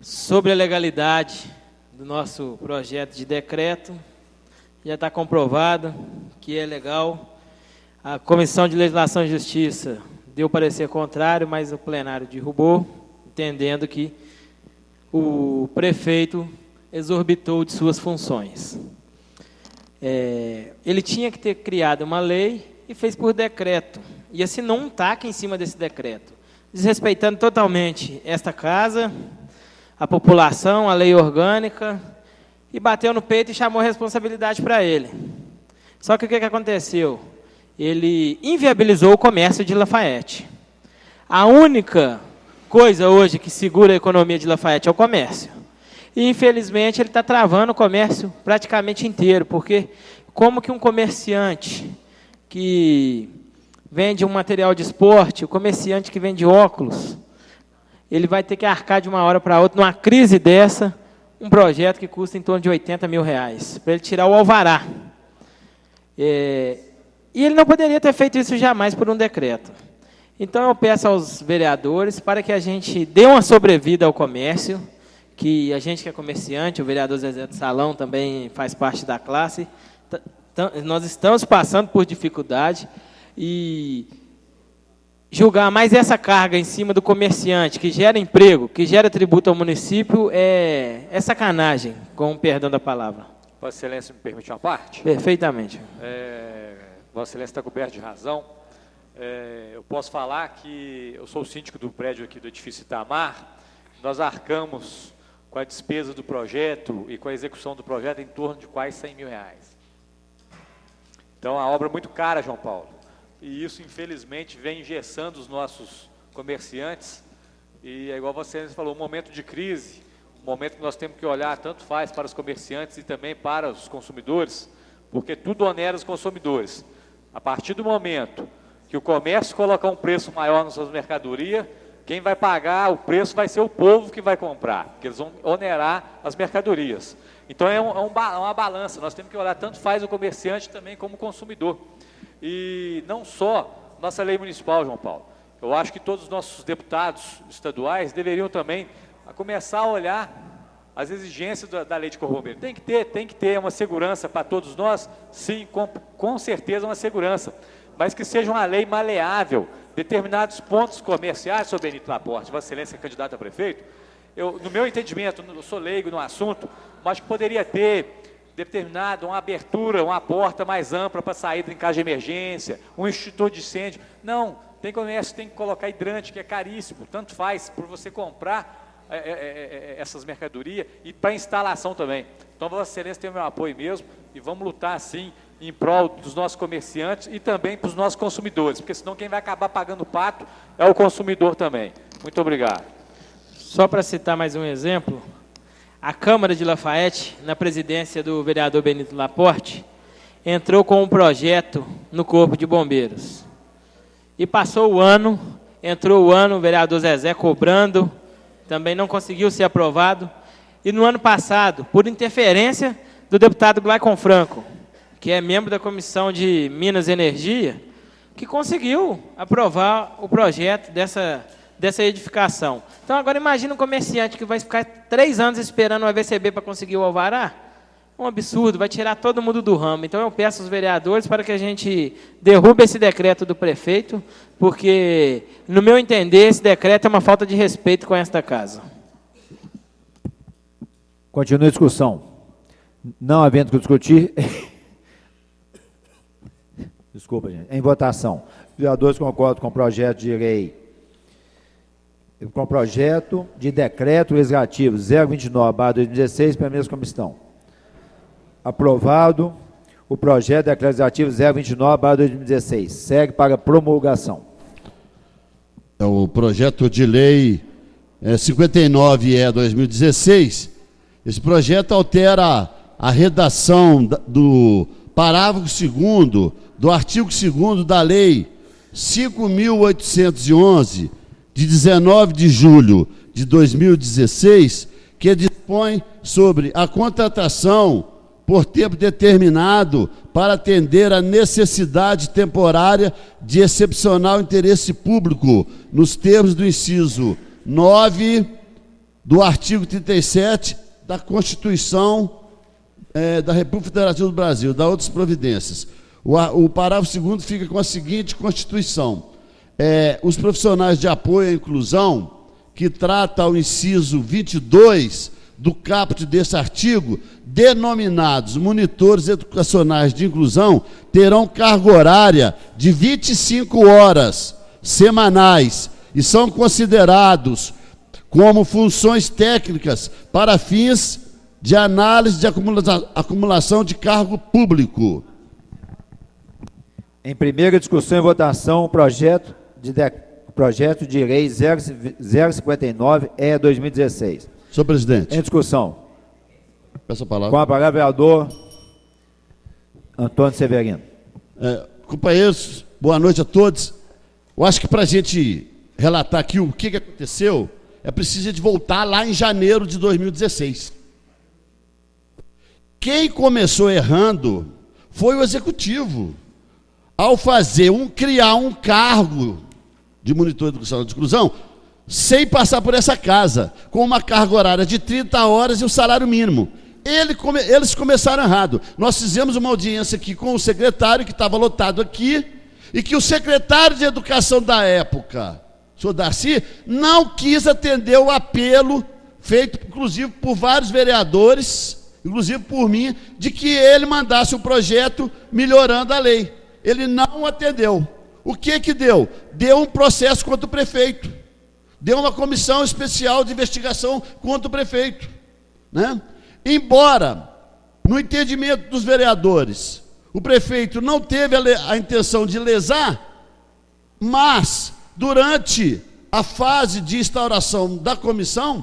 Sobre a legalidade do nosso projeto de decreto, já está comprovado que é legal. A Comissão de Legislação e Justiça deu parecer contrário, mas o plenário derrubou, entendendo que o prefeito exorbitou de suas funções. Ele tinha que ter criado uma lei e fez por decreto, e assinou um TAC em cima desse decreto, desrespeitando totalmente esta casa, a população, a lei orgânica, e bateu no peito e chamou a responsabilidade para ele. Só que o que aconteceu? Ele inviabilizou o comércio de Lafayette. A única coisa hoje que segura a economia de Lafayette é o comércio. E, infelizmente, ele está travando o comércio praticamente inteiro, porque como que um comerciante que vende um material de esporte, o comerciante que vende óculos, ele vai ter que arcar de uma hora para outra, numa crise dessa, um projeto que custa em torno de R$80 mil, para ele tirar o alvará. E ele não poderia ter feito isso jamais por um decreto. Então, eu peço aos vereadores para que a gente dê uma sobrevida ao comércio, que a gente que é comerciante, o vereador Zezé do Salão também faz parte da classe, nós estamos passando por dificuldade, e julgar mais essa carga em cima do comerciante, que gera emprego, que gera tributo ao município, é sacanagem, com o perdão da palavra. Vossa Excelência me permite uma parte? Perfeitamente. Vossa Excelência está coberto de razão. Eu posso falar que eu sou o síndico do prédio aqui do edifício Itamar. Nós arcamos com a despesa do projeto e com a execução do projeto em torno de quase R$100 mil. Então, a obra é muito cara, João Paulo. E isso, infelizmente, vem engessando os nossos comerciantes. E é igual você falou, um momento de crise, um momento que nós temos que olhar, tanto faz para os comerciantes e também para os consumidores, porque tudo onera os consumidores. A partir do momento que o comércio colocar um preço maior nas suas mercadorias, quem vai pagar o preço vai ser o povo que vai comprar, porque eles vão onerar as mercadorias. Então é uma balança, nós temos que olhar tanto faz o comerciante também como o consumidor. E não só nossa lei municipal, João Paulo. Eu acho que todos os nossos deputados estaduais deveriam também começar a olhar as exigências da lei de corromper. Tem que ter uma segurança para todos nós, sim, com certeza uma segurança, mas que seja uma lei maleável. Determinados pontos comerciais, senhor Benito Laporte, Vossa Excelência é candidato a prefeito, no meu entendimento, eu sou leigo no assunto, mas acho que poderia ter determinado uma abertura, uma porta mais ampla para saída em caso de emergência, um extintor de incêndio. Não, tem comércio, tem que colocar hidrante, que é caríssimo, tanto faz por você comprar essas mercadorias e para instalação também. Então, Vossa Excelência tem o meu apoio mesmo e vamos lutar, assim, em prol dos nossos comerciantes e também para os nossos consumidores, porque senão quem vai acabar pagando o pato é o consumidor também. Muito obrigado. Só para citar mais um exemplo, a Câmara de Lafayette, na presidência do vereador Benito Laporte, entrou com um projeto no Corpo de Bombeiros. E passou o ano, entrou o ano, o vereador Zezé cobrando, também não conseguiu ser aprovado. E no ano passado, por interferência do deputado Glaicon Franco, que é membro da Comissão de Minas e Energia, que conseguiu aprovar o projeto dessa edificação. Então, agora imagina um comerciante que vai ficar 3 anos esperando o AVCB para conseguir o alvará. Um absurdo, vai tirar todo mundo do ramo. Então, eu peço aos vereadores para que a gente derrube esse decreto do prefeito, porque, no meu entender, esse decreto é uma falta de respeito com esta casa. Continua a discussão. Não havendo que discutir... Desculpa, gente. Em votação. Os vereadores concordam com o projeto de lei, com o projeto de decreto legislativo 029/2016 para a mesma comissão. Aprovado o projeto de decreto legislativo 029/2016. Segue para promulgação. É o projeto de lei 59/2016. Esse projeto altera a redação do parágrafo 2º do artigo 2º da lei 5.811, de 19 de julho de 2016, que dispõe sobre a contratação por tempo determinado para atender a necessidade temporária de excepcional interesse público, nos termos do inciso 9 do artigo 37 da Constituição da República Federativa do Brasil, da outras providências. O parágrafo 2º fica com a seguinte Constituição: os profissionais de apoio à inclusão, que trata o inciso 22 do caput desse artigo, denominados monitores educacionais de inclusão, terão carga horária de 25 horas semanais e são considerados como funções técnicas para fins de análise de acumulação de cargo público. Em primeira discussão e votação, o projeto de lei 059/2016. Senhor presidente. Em discussão. Peço a palavra. Com a palavra, vereador Antônio Severino. Companheiros, boa noite a todos. Eu acho que para a gente relatar aqui o que aconteceu, é preciso de voltar lá em janeiro de 2016. Quem começou errando foi o executivo, ao criar um cargo de monitor de educação de inclusão, sem passar por essa casa, com uma carga horária de 30 horas e o salário mínimo. Eles começaram errado. Nós fizemos uma audiência aqui com o secretário, que estava lotado aqui, e que o secretário de Educação da época, o senhor Darcy, não quis atender o apelo feito, inclusive, por vários vereadores, inclusive por mim, de que ele mandasse um projeto melhorando a lei. Ele não atendeu. O que deu? Deu um processo contra o prefeito. Deu uma comissão especial de investigação contra o prefeito, né? Embora, no entendimento dos vereadores, o prefeito não teve a intenção de lesar, mas, durante a fase de instauração da comissão,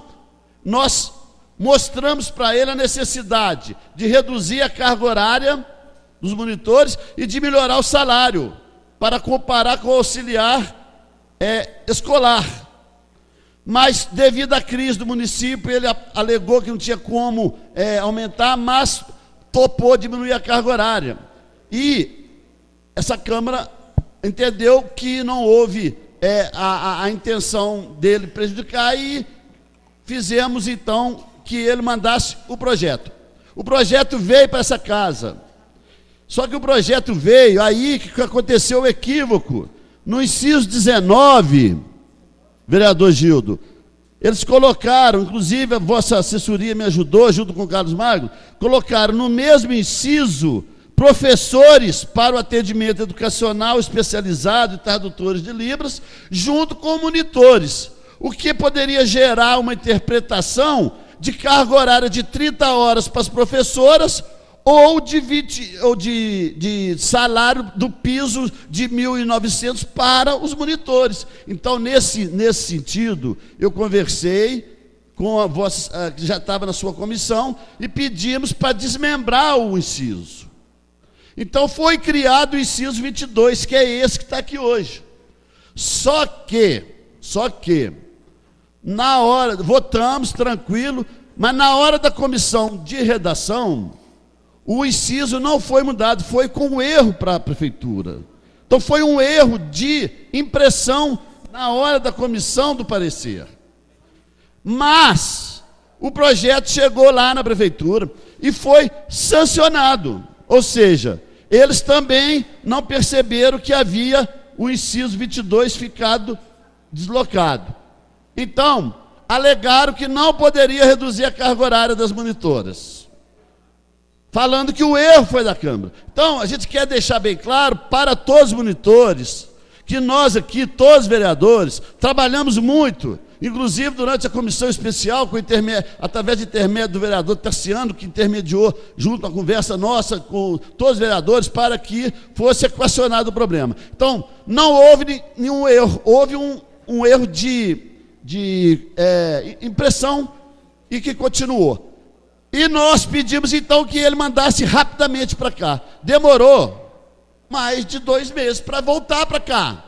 nós mostramos para ele a necessidade de reduzir a carga horária dos monitores e de melhorar o salário, para comparar com o auxiliar escolar. Mas, devido à crise do município, ele alegou que não tinha como aumentar, mas topou diminuir a carga horária. E essa Câmara entendeu que não houve a intenção dele prejudicar e fizemos, então, que ele mandasse o projeto. O projeto veio para essa casa. Só que o projeto veio, aí que aconteceu o equívoco. No inciso 19, vereador Gildo, eles colocaram, inclusive a vossa assessoria me ajudou, junto com o Carlos Magno, colocaram no mesmo inciso professores para o atendimento educacional especializado e tradutores de Libras, junto com monitores, o que poderia gerar uma interpretação de carga horária de 30 horas para as professoras ou de salário do piso de 1.900 para os monitores. Então, nesse sentido, eu conversei com a vossa, que já estava na sua comissão, e pedimos para desmembrar o inciso. Então foi criado o inciso 22, que é esse que está aqui hoje. Só que, na hora, votamos tranquilo, mas na hora da comissão de redação, o inciso não foi mudado, foi com erro para a prefeitura. Então foi um erro de impressão na hora da comissão do parecer. Mas o projeto chegou lá na prefeitura e foi sancionado. Ou seja, eles também não perceberam que havia o inciso 22 ficado deslocado. Então, alegaram que não poderia reduzir a carga horária das monitoras, falando que o erro foi da Câmara. Então, a gente quer deixar bem claro para todos os monitores, que nós aqui, todos os vereadores, trabalhamos muito, inclusive durante a comissão especial, através de intermédio do vereador Tarciano, que intermediou junto à conversa nossa com todos os vereadores, para que fosse equacionado o problema. Então, não houve nenhum erro, houve um erro de impressão e que continuou. E nós pedimos então que ele mandasse rapidamente para cá. Demorou mais de 2 meses para voltar para cá.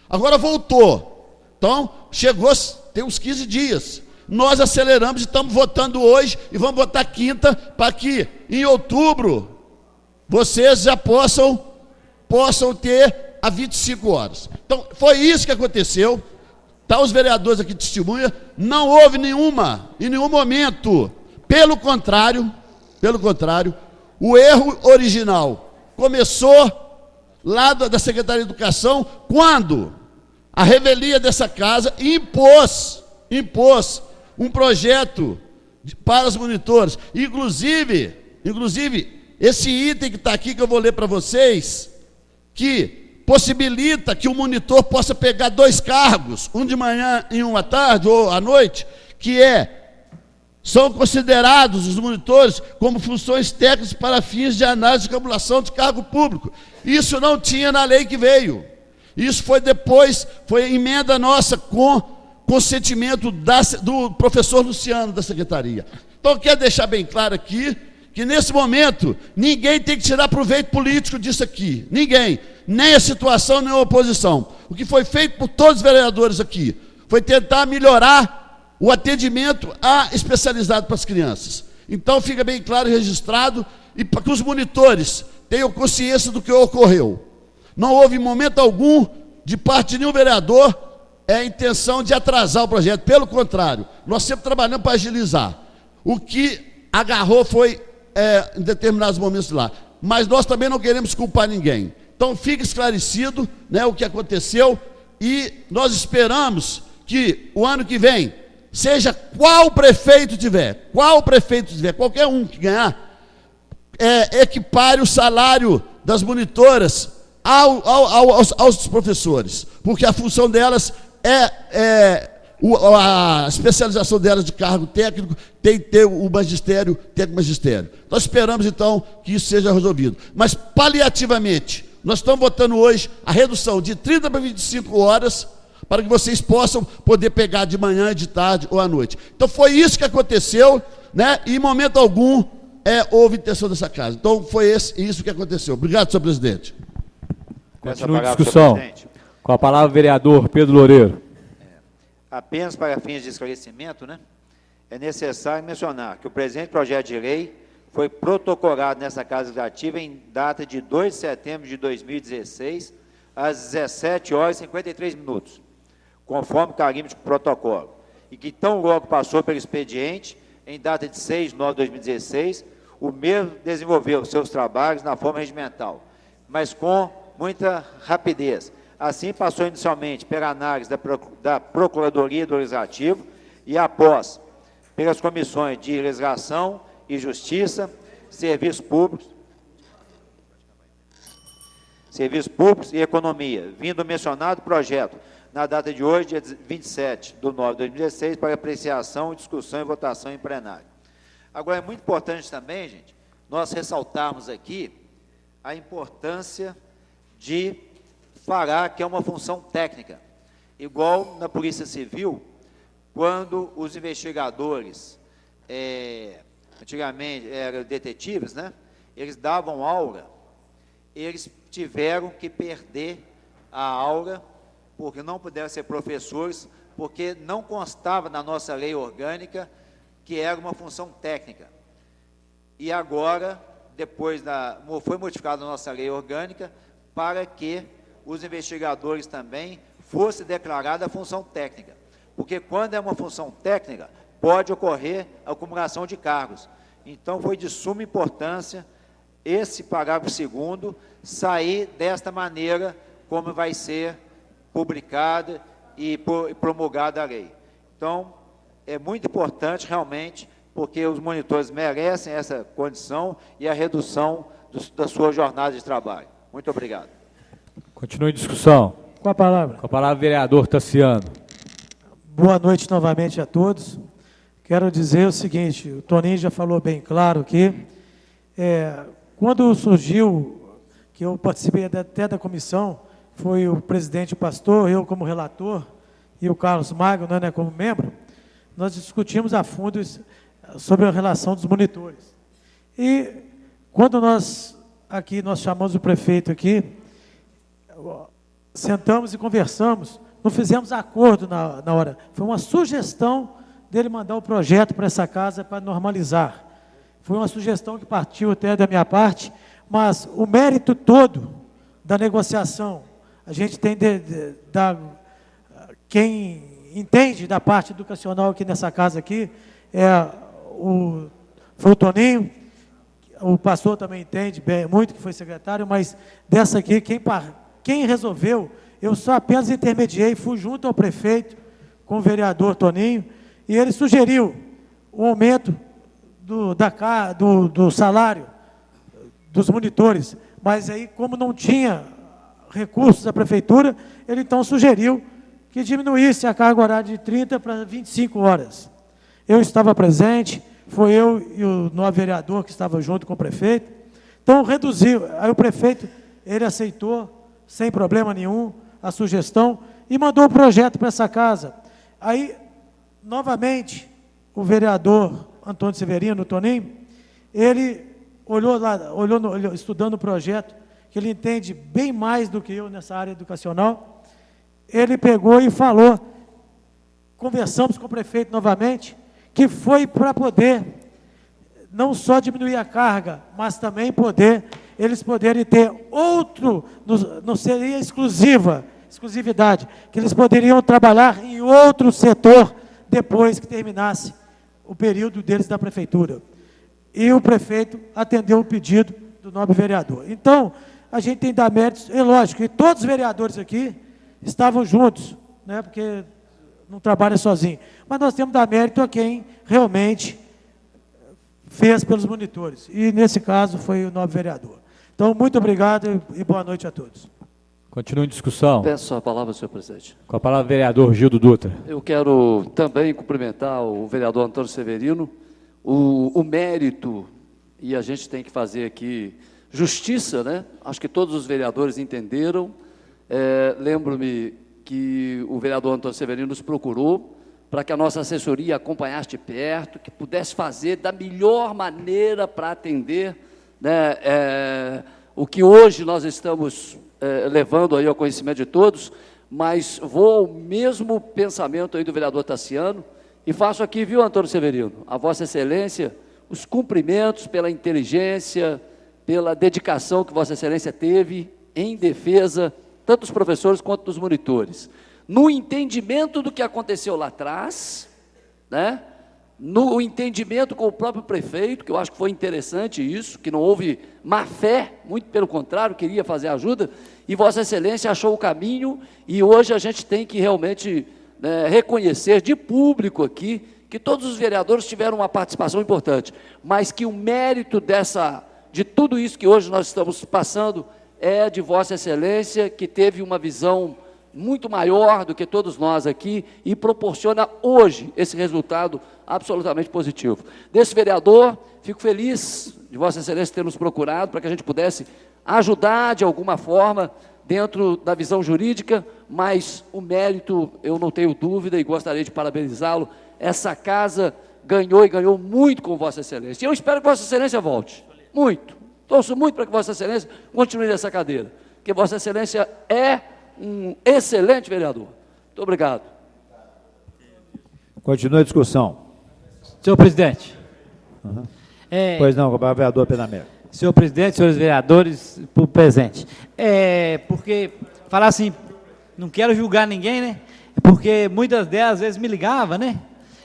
Agora voltou. Então, chegou, tem uns 15 dias. Nós aceleramos e estamos votando hoje e vamos votar quinta, para que em outubro vocês já possam ter a 25 horas. Então, foi isso que aconteceu. Tá, os vereadores aqui testemunham, não houve em nenhum momento. Pelo contrário, o erro original começou lá da Secretaria de Educação, quando a revelia dessa casa impôs um projeto para os monitores. Inclusive, esse item que está aqui, que eu vou ler para vocês, que possibilita que o monitor possa pegar 2 cargos, um de manhã e um à tarde ou à noite, são considerados os monitores como funções técnicas para fins de análise de cabulação de cargo público. Isso não tinha na lei que veio. Isso foi depois, foi emenda nossa com consentimento do professor Luciano, da secretaria. Então, eu quero deixar bem claro aqui, que nesse momento, ninguém tem que tirar proveito político disso aqui. Ninguém. Nem a situação, nem a oposição. O que foi feito por todos os vereadores aqui foi tentar melhorar o atendimento especializado para as crianças. Então, fica bem claro e registrado, e para que os monitores tenham consciência do que ocorreu. Não houve, em momento algum, de parte de nenhum vereador, a intenção de atrasar o projeto. Pelo contrário, nós sempre trabalhamos para agilizar. O que agarrou foi, em determinados momentos lá. Mas nós também não queremos culpar ninguém. Então, fica esclarecido, né, o que aconteceu, e nós esperamos que o ano que vem, seja qual prefeito tiver, qualquer um que ganhar, equipare o salário das monitoras aos professores, porque a função delas a especialização delas de cargo técnico tem que ter o magistério, técnico-magistério. Nós esperamos, então, que isso seja resolvido. Mas, paliativamente, nós estamos votando hoje a redução de 30 para 25 horas, para que vocês possam poder pegar de manhã, de tarde ou à noite. Então, foi isso que aconteceu, né? E, em momento algum, houve intenção dessa casa. Então, foi isso que aconteceu. Obrigado, senhor presidente. Continua a discussão. Com a palavra, o vereador Pedro Loureiro. Apenas para fins de esclarecimento, né, é necessário mencionar que o presente projeto de lei foi protocolado nessa Casa Legislativa em data de 2 de setembro de 2016, às 17h53, conforme o carimbo do protocolo, e que tão logo passou pelo expediente, em data de 6 de novembro de 2016, o mesmo desenvolveu seus trabalhos na forma regimental, mas com muita rapidez. Assim, passou inicialmente pela análise da Procuradoria do Legislativo e, após, pelas comissões de Legislação e Justiça, Serviços Públicos e Economia, vindo mencionado projeto na data de hoje, dia 27 de novembro de 2016, para apreciação, discussão e votação em plenário. Agora, é muito importante também, gente, nós ressaltarmos aqui a importância de falar que é uma função técnica. Igual na Polícia Civil, quando os investigadores, antigamente eram detetives, né? Eles davam aula, eles tiveram que perder a aula, porque não puderam ser professores, porque não constava na nossa lei orgânica que era uma função técnica. E agora, foi modificada a nossa lei orgânica para que os investigadores também fosse declarada a função técnica. Porque quando é uma função técnica, pode ocorrer a acumulação de cargos. Então, foi de suma importância esse parágrafo 2º sair desta maneira como vai ser publicada e promulgada a lei. Então, é muito importante realmente, porque os monitores merecem essa condição e a redução da sua jornada de trabalho. Muito obrigado. Continue a discussão. Com a palavra. Com a palavra, vereador Tassiano. Boa noite novamente a todos. Quero dizer o seguinte, o Toninho já falou bem claro aqui, quando surgiu, que eu participei até da comissão, foi o presidente, o pastor, eu como relator, e o Carlos Magno, né, como membro, nós discutimos a fundo sobre a relação dos monitores. E quando nós chamamos o prefeito aqui, sentamos e conversamos, não fizemos acordo na hora, foi uma sugestão dele mandar o projeto para essa casa para normalizar. Foi uma sugestão que partiu até da minha parte, mas o mérito todo da negociação, a gente tem quem entende da parte educacional aqui nessa casa aqui, foi o Toninho, o pastor também entende bem, muito, que foi secretário, mas dessa aqui, quem resolveu, eu só apenas intermediei, fui junto ao prefeito, com o vereador Toninho, e ele sugeriu o aumento do salário dos monitores, mas aí, como não tinha recursos da prefeitura, ele então sugeriu que diminuísse a carga horária de 30 para 25 horas. Eu estava presente, foi eu e o novo vereador que estava junto com o prefeito, então reduziu, aí o prefeito, ele aceitou, sem problema nenhum, a sugestão, e mandou o projeto para essa casa. Aí, novamente, o vereador Antônio Severino, o Toninho, ele olhou estudando o projeto, que ele entende bem mais do que eu nessa área educacional, ele pegou e falou, conversamos com o prefeito novamente, que foi para poder não só diminuir a carga, mas também eles poderem ter outro, não seria exclusividade, que eles poderiam trabalhar em outro setor depois que terminasse o período deles da prefeitura. E o prefeito atendeu o pedido do nobre vereador. Então, a gente tem que dar méritos, é lógico, e todos os vereadores aqui estavam juntos, né, porque não trabalha sozinho. Mas nós temos que dar mérito a quem realmente fez pelos monitores. E, nesse caso, foi o nobre vereador. Então, muito obrigado e boa noite a todos. Continue em discussão. Peço a palavra, senhor presidente. Com a palavra, vereador Gildo Dutra. Eu quero também cumprimentar o vereador Antônio Severino, o mérito, e a gente tem que fazer aqui justiça, né? Acho que todos os vereadores entenderam. Lembro-me que o vereador Antônio Severino nos procurou para que a nossa assessoria acompanhasse de perto, que pudesse fazer da melhor maneira para atender, né, o que hoje nós estamos levando aí ao conhecimento de todos, mas vou ao mesmo pensamento aí do vereador Tassiano, e faço aqui, viu, Antônio Severino, a Vossa Excelência, os cumprimentos pela inteligência, pela dedicação que Vossa Excelência teve em defesa, tanto dos professores quanto dos monitores. No entendimento do que aconteceu lá atrás, né? No entendimento com o próprio prefeito, que eu acho que foi interessante isso, que não houve má fé, muito pelo contrário, queria fazer ajuda, e Vossa Excelência achou o caminho, e hoje a gente tem que realmente reconhecer de público aqui, que todos os vereadores tiveram uma participação importante, mas que o mérito de tudo isso que hoje nós estamos passando é de Vossa Excelência, que teve uma visão muito maior do que todos nós aqui e proporciona hoje esse resultado absolutamente positivo. Desse vereador, fico feliz de Vossa Excelência ter nos procurado para que a gente pudesse ajudar de alguma forma dentro da visão jurídica, mas o mérito, eu não tenho dúvida e gostaria de parabenizá-lo. Essa casa ganhou e ganhou muito com Vossa Excelência. E eu espero que Vossa Excelência volte. Muito. Torço muito para que Vossa Excelência continue nessa cadeira, porque Vossa Excelência é um excelente vereador. Muito obrigado. Continua a discussão. Senhor presidente. Pois não, vereador Pedamero. Senhor presidente, senhores vereadores, por presente. Porque, falar assim, não quero julgar ninguém, né? Porque muitas delas, às vezes, me ligavam, né?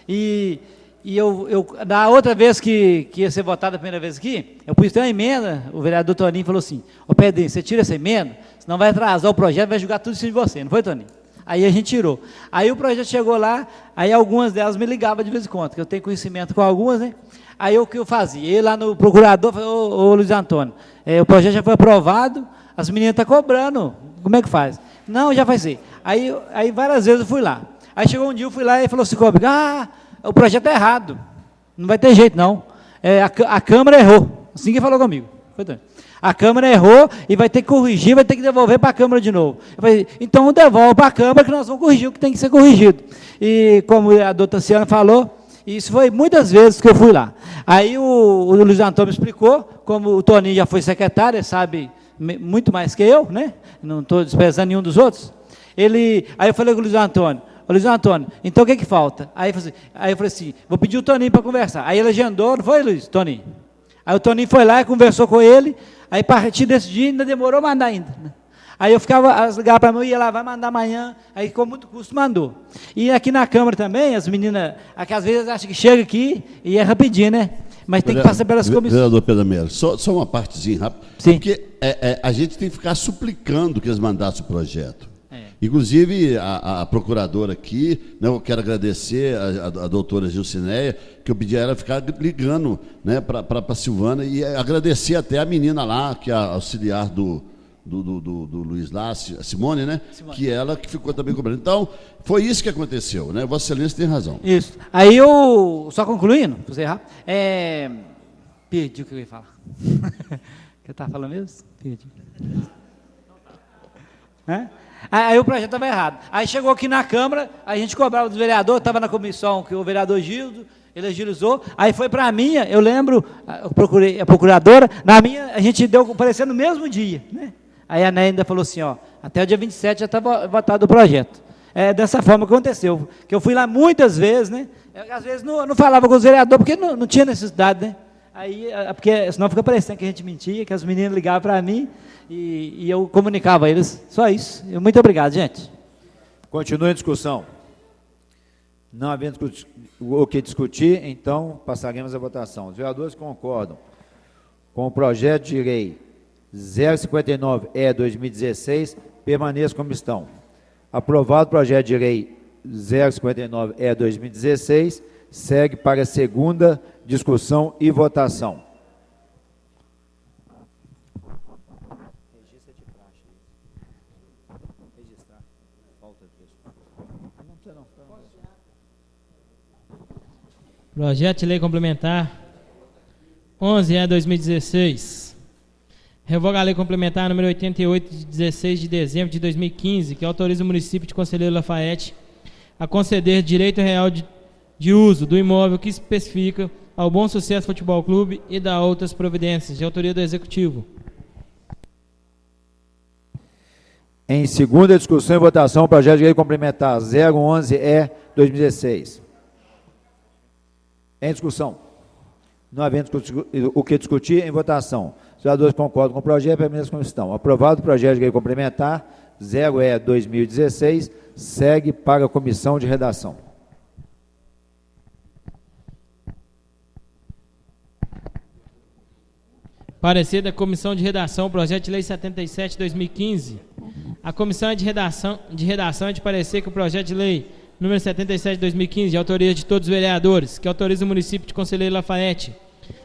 E eu, da outra vez que ia ser votada a primeira vez aqui, eu pus uma emenda, o vereador Toninho falou assim, ô Pedrinho, você tira essa emenda, senão vai atrasar o projeto, vai julgar tudo isso de você, não foi, Toninho? Aí a gente tirou. Aí o projeto chegou lá, aí algumas delas me ligavam de vez em quando, que eu tenho conhecimento com algumas, né? Aí o que eu fazia? Eu ia lá no procurador, falei, ô Luiz Antônio, o projeto já foi aprovado, as meninas estão cobrando, como é que faz? Não, já vai ser. Aí várias vezes eu fui lá. Aí chegou um dia, eu fui lá e falou assim, o projeto é errado, não vai ter jeito não, a Câmara errou, assim que falou comigo. A Câmara errou e vai ter que corrigir, vai ter que devolver para a Câmara de novo. Eu falei, então devolve para a Câmara que nós vamos corrigir o que tem que ser corrigido. E como a doutora Ciana falou, isso foi muitas vezes que eu fui lá. Aí o Luiz Antônio me explicou, como o Toninho já foi secretário, ele sabe muito mais que eu, né? Não estou desprezando nenhum dos outros. Aí eu falei com o Luiz Antônio, Luiz Antônio, então o que falta? Aí eu falei assim, vou pedir o Toninho para conversar. Aí ele agendou, não foi, Luiz? Toninho. Aí o Toninho foi lá e conversou com ele, aí a partir desse dia ainda demorou a mandar ainda. Aí eu ficava, ligava para mim, eu ia lá, vai mandar amanhã, aí com muito custo mandou. E aqui na Câmara também, as meninas, aqui às vezes acham que chega aqui e é rapidinho, né? Mas tem que passar pelas comissões. Vereador Pedamero, só uma partezinha rápida, sim. Porque a gente tem que ficar suplicando que eles mandassem o projeto. Inclusive, a procuradora aqui, né, eu quero agradecer a doutora Gilcineia, que eu pedi a ela ficar ligando, né, para a Silvana, e agradecer até a menina lá, que é a auxiliar do Luiz lá, a Simone, né? Simone. Que ela que ficou também cobrando. Então, foi isso que aconteceu, né? Vossa Excelência tem razão. Isso. Aí só concluindo, para você errar, perdi o que eu ia falar. O que eu estava falando mesmo? Perdi. Aí o projeto estava errado. Aí chegou aqui na Câmara, a gente cobrava dos vereadores, estava na comissão que o vereador Gildo, ele agilizou, aí foi para a minha, eu lembro, eu procurei a procuradora, na minha a gente deu parecer no mesmo dia, né? Aí a Né ainda falou assim, até o dia 27 já estava votado o projeto. Dessa forma que aconteceu, que eu fui lá muitas vezes, né? Às vezes não falava com os vereadores, porque não tinha necessidade, né? Aí, porque senão fica parecendo que a gente mentia, que as meninas ligavam para mim, e eu comunicava a eles, só isso. Muito obrigado, gente. Continua a discussão. Não havendo o que discutir, então passaremos à votação. Os vereadores concordam com o projeto de lei 059-2016, permaneça como estão. Aprovado o projeto de lei 059-2016, segue para a segunda discussão e votação. Projeto de lei complementar 11/2016. Revoga a lei complementar número 88, de 16 de dezembro de 2015, que autoriza o município de Conselheiro Lafayette a conceder direito real de uso do imóvel que especifica ao Bom Sucesso Futebol Clube e da outras providências, de autoria do Executivo. Em segunda discussão e votação, o projeto de lei complementar 011-2016. Em discussão. Não havendo o que discutir, em votação. Os vereadores concordam com o projeto, permanecem como estão. Aprovado o projeto de lei complementar 0E-2016, segue para a comissão de redação. Parecer da Comissão de Redação, projeto de lei 77/2015. A Comissão de Redação é de parecer que o projeto de lei número 77/2015, de autoria de todos os vereadores, que autoriza o município de Conselheiro Lafayette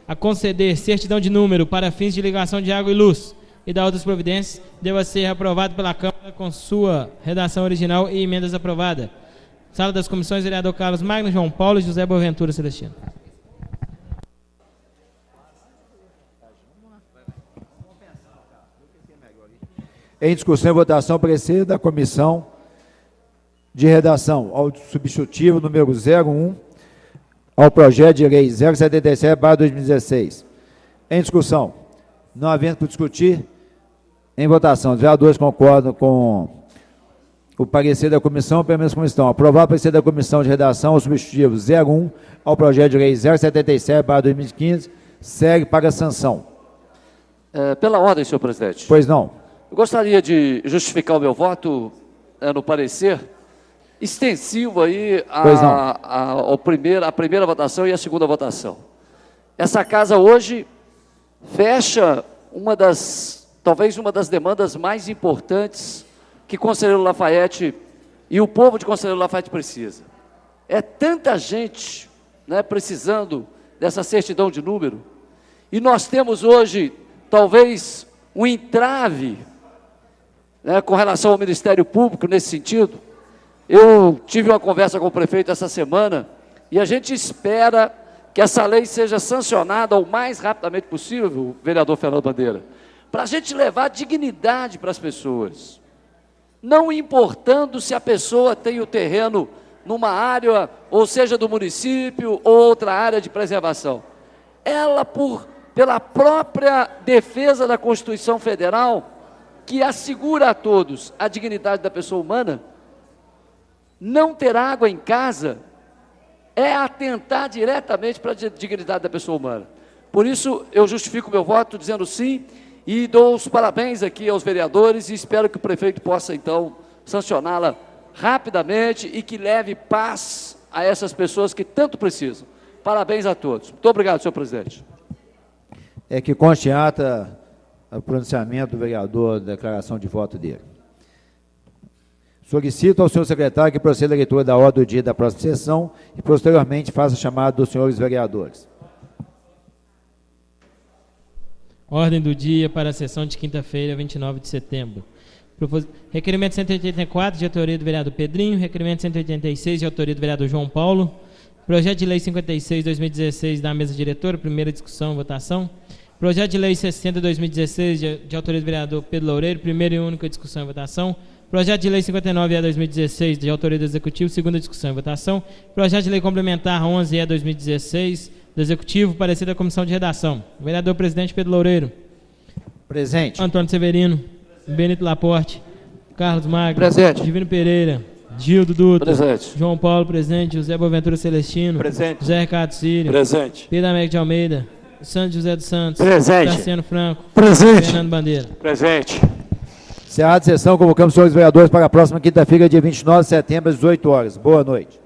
a conceder certidão de número para fins de ligação de água e luz e da outras providências, deva ser aprovado pela Câmara com sua redação original e emendas aprovadas. Sala das Comissões, vereador Carlos Magno, João Paulo e José Boaventura Celestino. Em discussão e votação, parecer da Comissão de redação ao substitutivo número 01 ao projeto de lei 077/2016. Em discussão. Não havendo por discutir, em votação. Os vereadores concordam com o parecer da comissão, permanece como estão. Aprovado o parecer da comissão de redação ao substitutivo 01 ao projeto de lei 077/2015, segue para a sanção. Pela ordem, senhor presidente. Pois não. Eu gostaria de justificar o meu voto no parecer extensivo aí a primeira votação e a segunda votação. Essa casa hoje fecha talvez uma das demandas mais importantes que Conselheiro Lafaiete e o povo de Conselheiro Lafaiete precisa. É tanta gente, né, precisando dessa certidão de número, e nós temos hoje talvez um entrave, né, com relação ao Ministério Público nesse sentido. Eu tive uma conversa com o prefeito essa semana e a gente espera que essa lei seja sancionada o mais rapidamente possível, vereador Fernando Bandeira, para a gente levar dignidade para as pessoas, não importando se a pessoa tem o terreno numa área, ou seja, do município, ou outra área de preservação. Ela, pela própria defesa da Constituição Federal, que assegura a todos a dignidade da pessoa humana, não ter água em casa é atentar diretamente para a dignidade da pessoa humana. Por isso, eu justifico meu voto dizendo sim e dou os parabéns aqui aos vereadores e espero que o prefeito possa, então, sancioná-la rapidamente e que leve paz a essas pessoas que tanto precisam. Parabéns a todos. Muito obrigado, senhor presidente. É que conste em ata o pronunciamento do vereador, da declaração de voto dele. Solicito ao senhor secretário que proceda à leitura da ordem do dia da próxima sessão e, posteriormente, faça a chamada dos senhores vereadores. Ordem do dia para a sessão de quinta-feira, 29 de setembro. Requerimento 184, de autoria do vereador Pedrinho. Requerimento 186, de autoria do vereador João Paulo. Projeto de lei 56/2016, da mesa diretora, primeira discussão e votação. Projeto de lei 60/2016, de autoria do vereador Pedro Loureiro, primeira e única discussão e votação. Projeto de lei 59/2016, de autoria do Executivo, segunda discussão e votação. Projeto de lei complementar 11/2016, do Executivo, parecer da Comissão de Redação. Vereador presidente Pedro Loureiro. Presente. Antônio Severino. Benito Laporte. Carlos Magno. Presente. Divino Pereira. Gildo Dutra. Presente. João Paulo, presente. José Boaventura Celestino. Presente. José Ricardo Sírio. Presente. Pedro Américo de Almeida. Santos José dos Santos. Presente. Tarciano Franco. Presente. Fernando Bandeira. Presente. Encerrada a sessão, convocamos os senhores vereadores para a próxima quinta-feira, dia 29 de setembro, às 18 horas. Boa noite.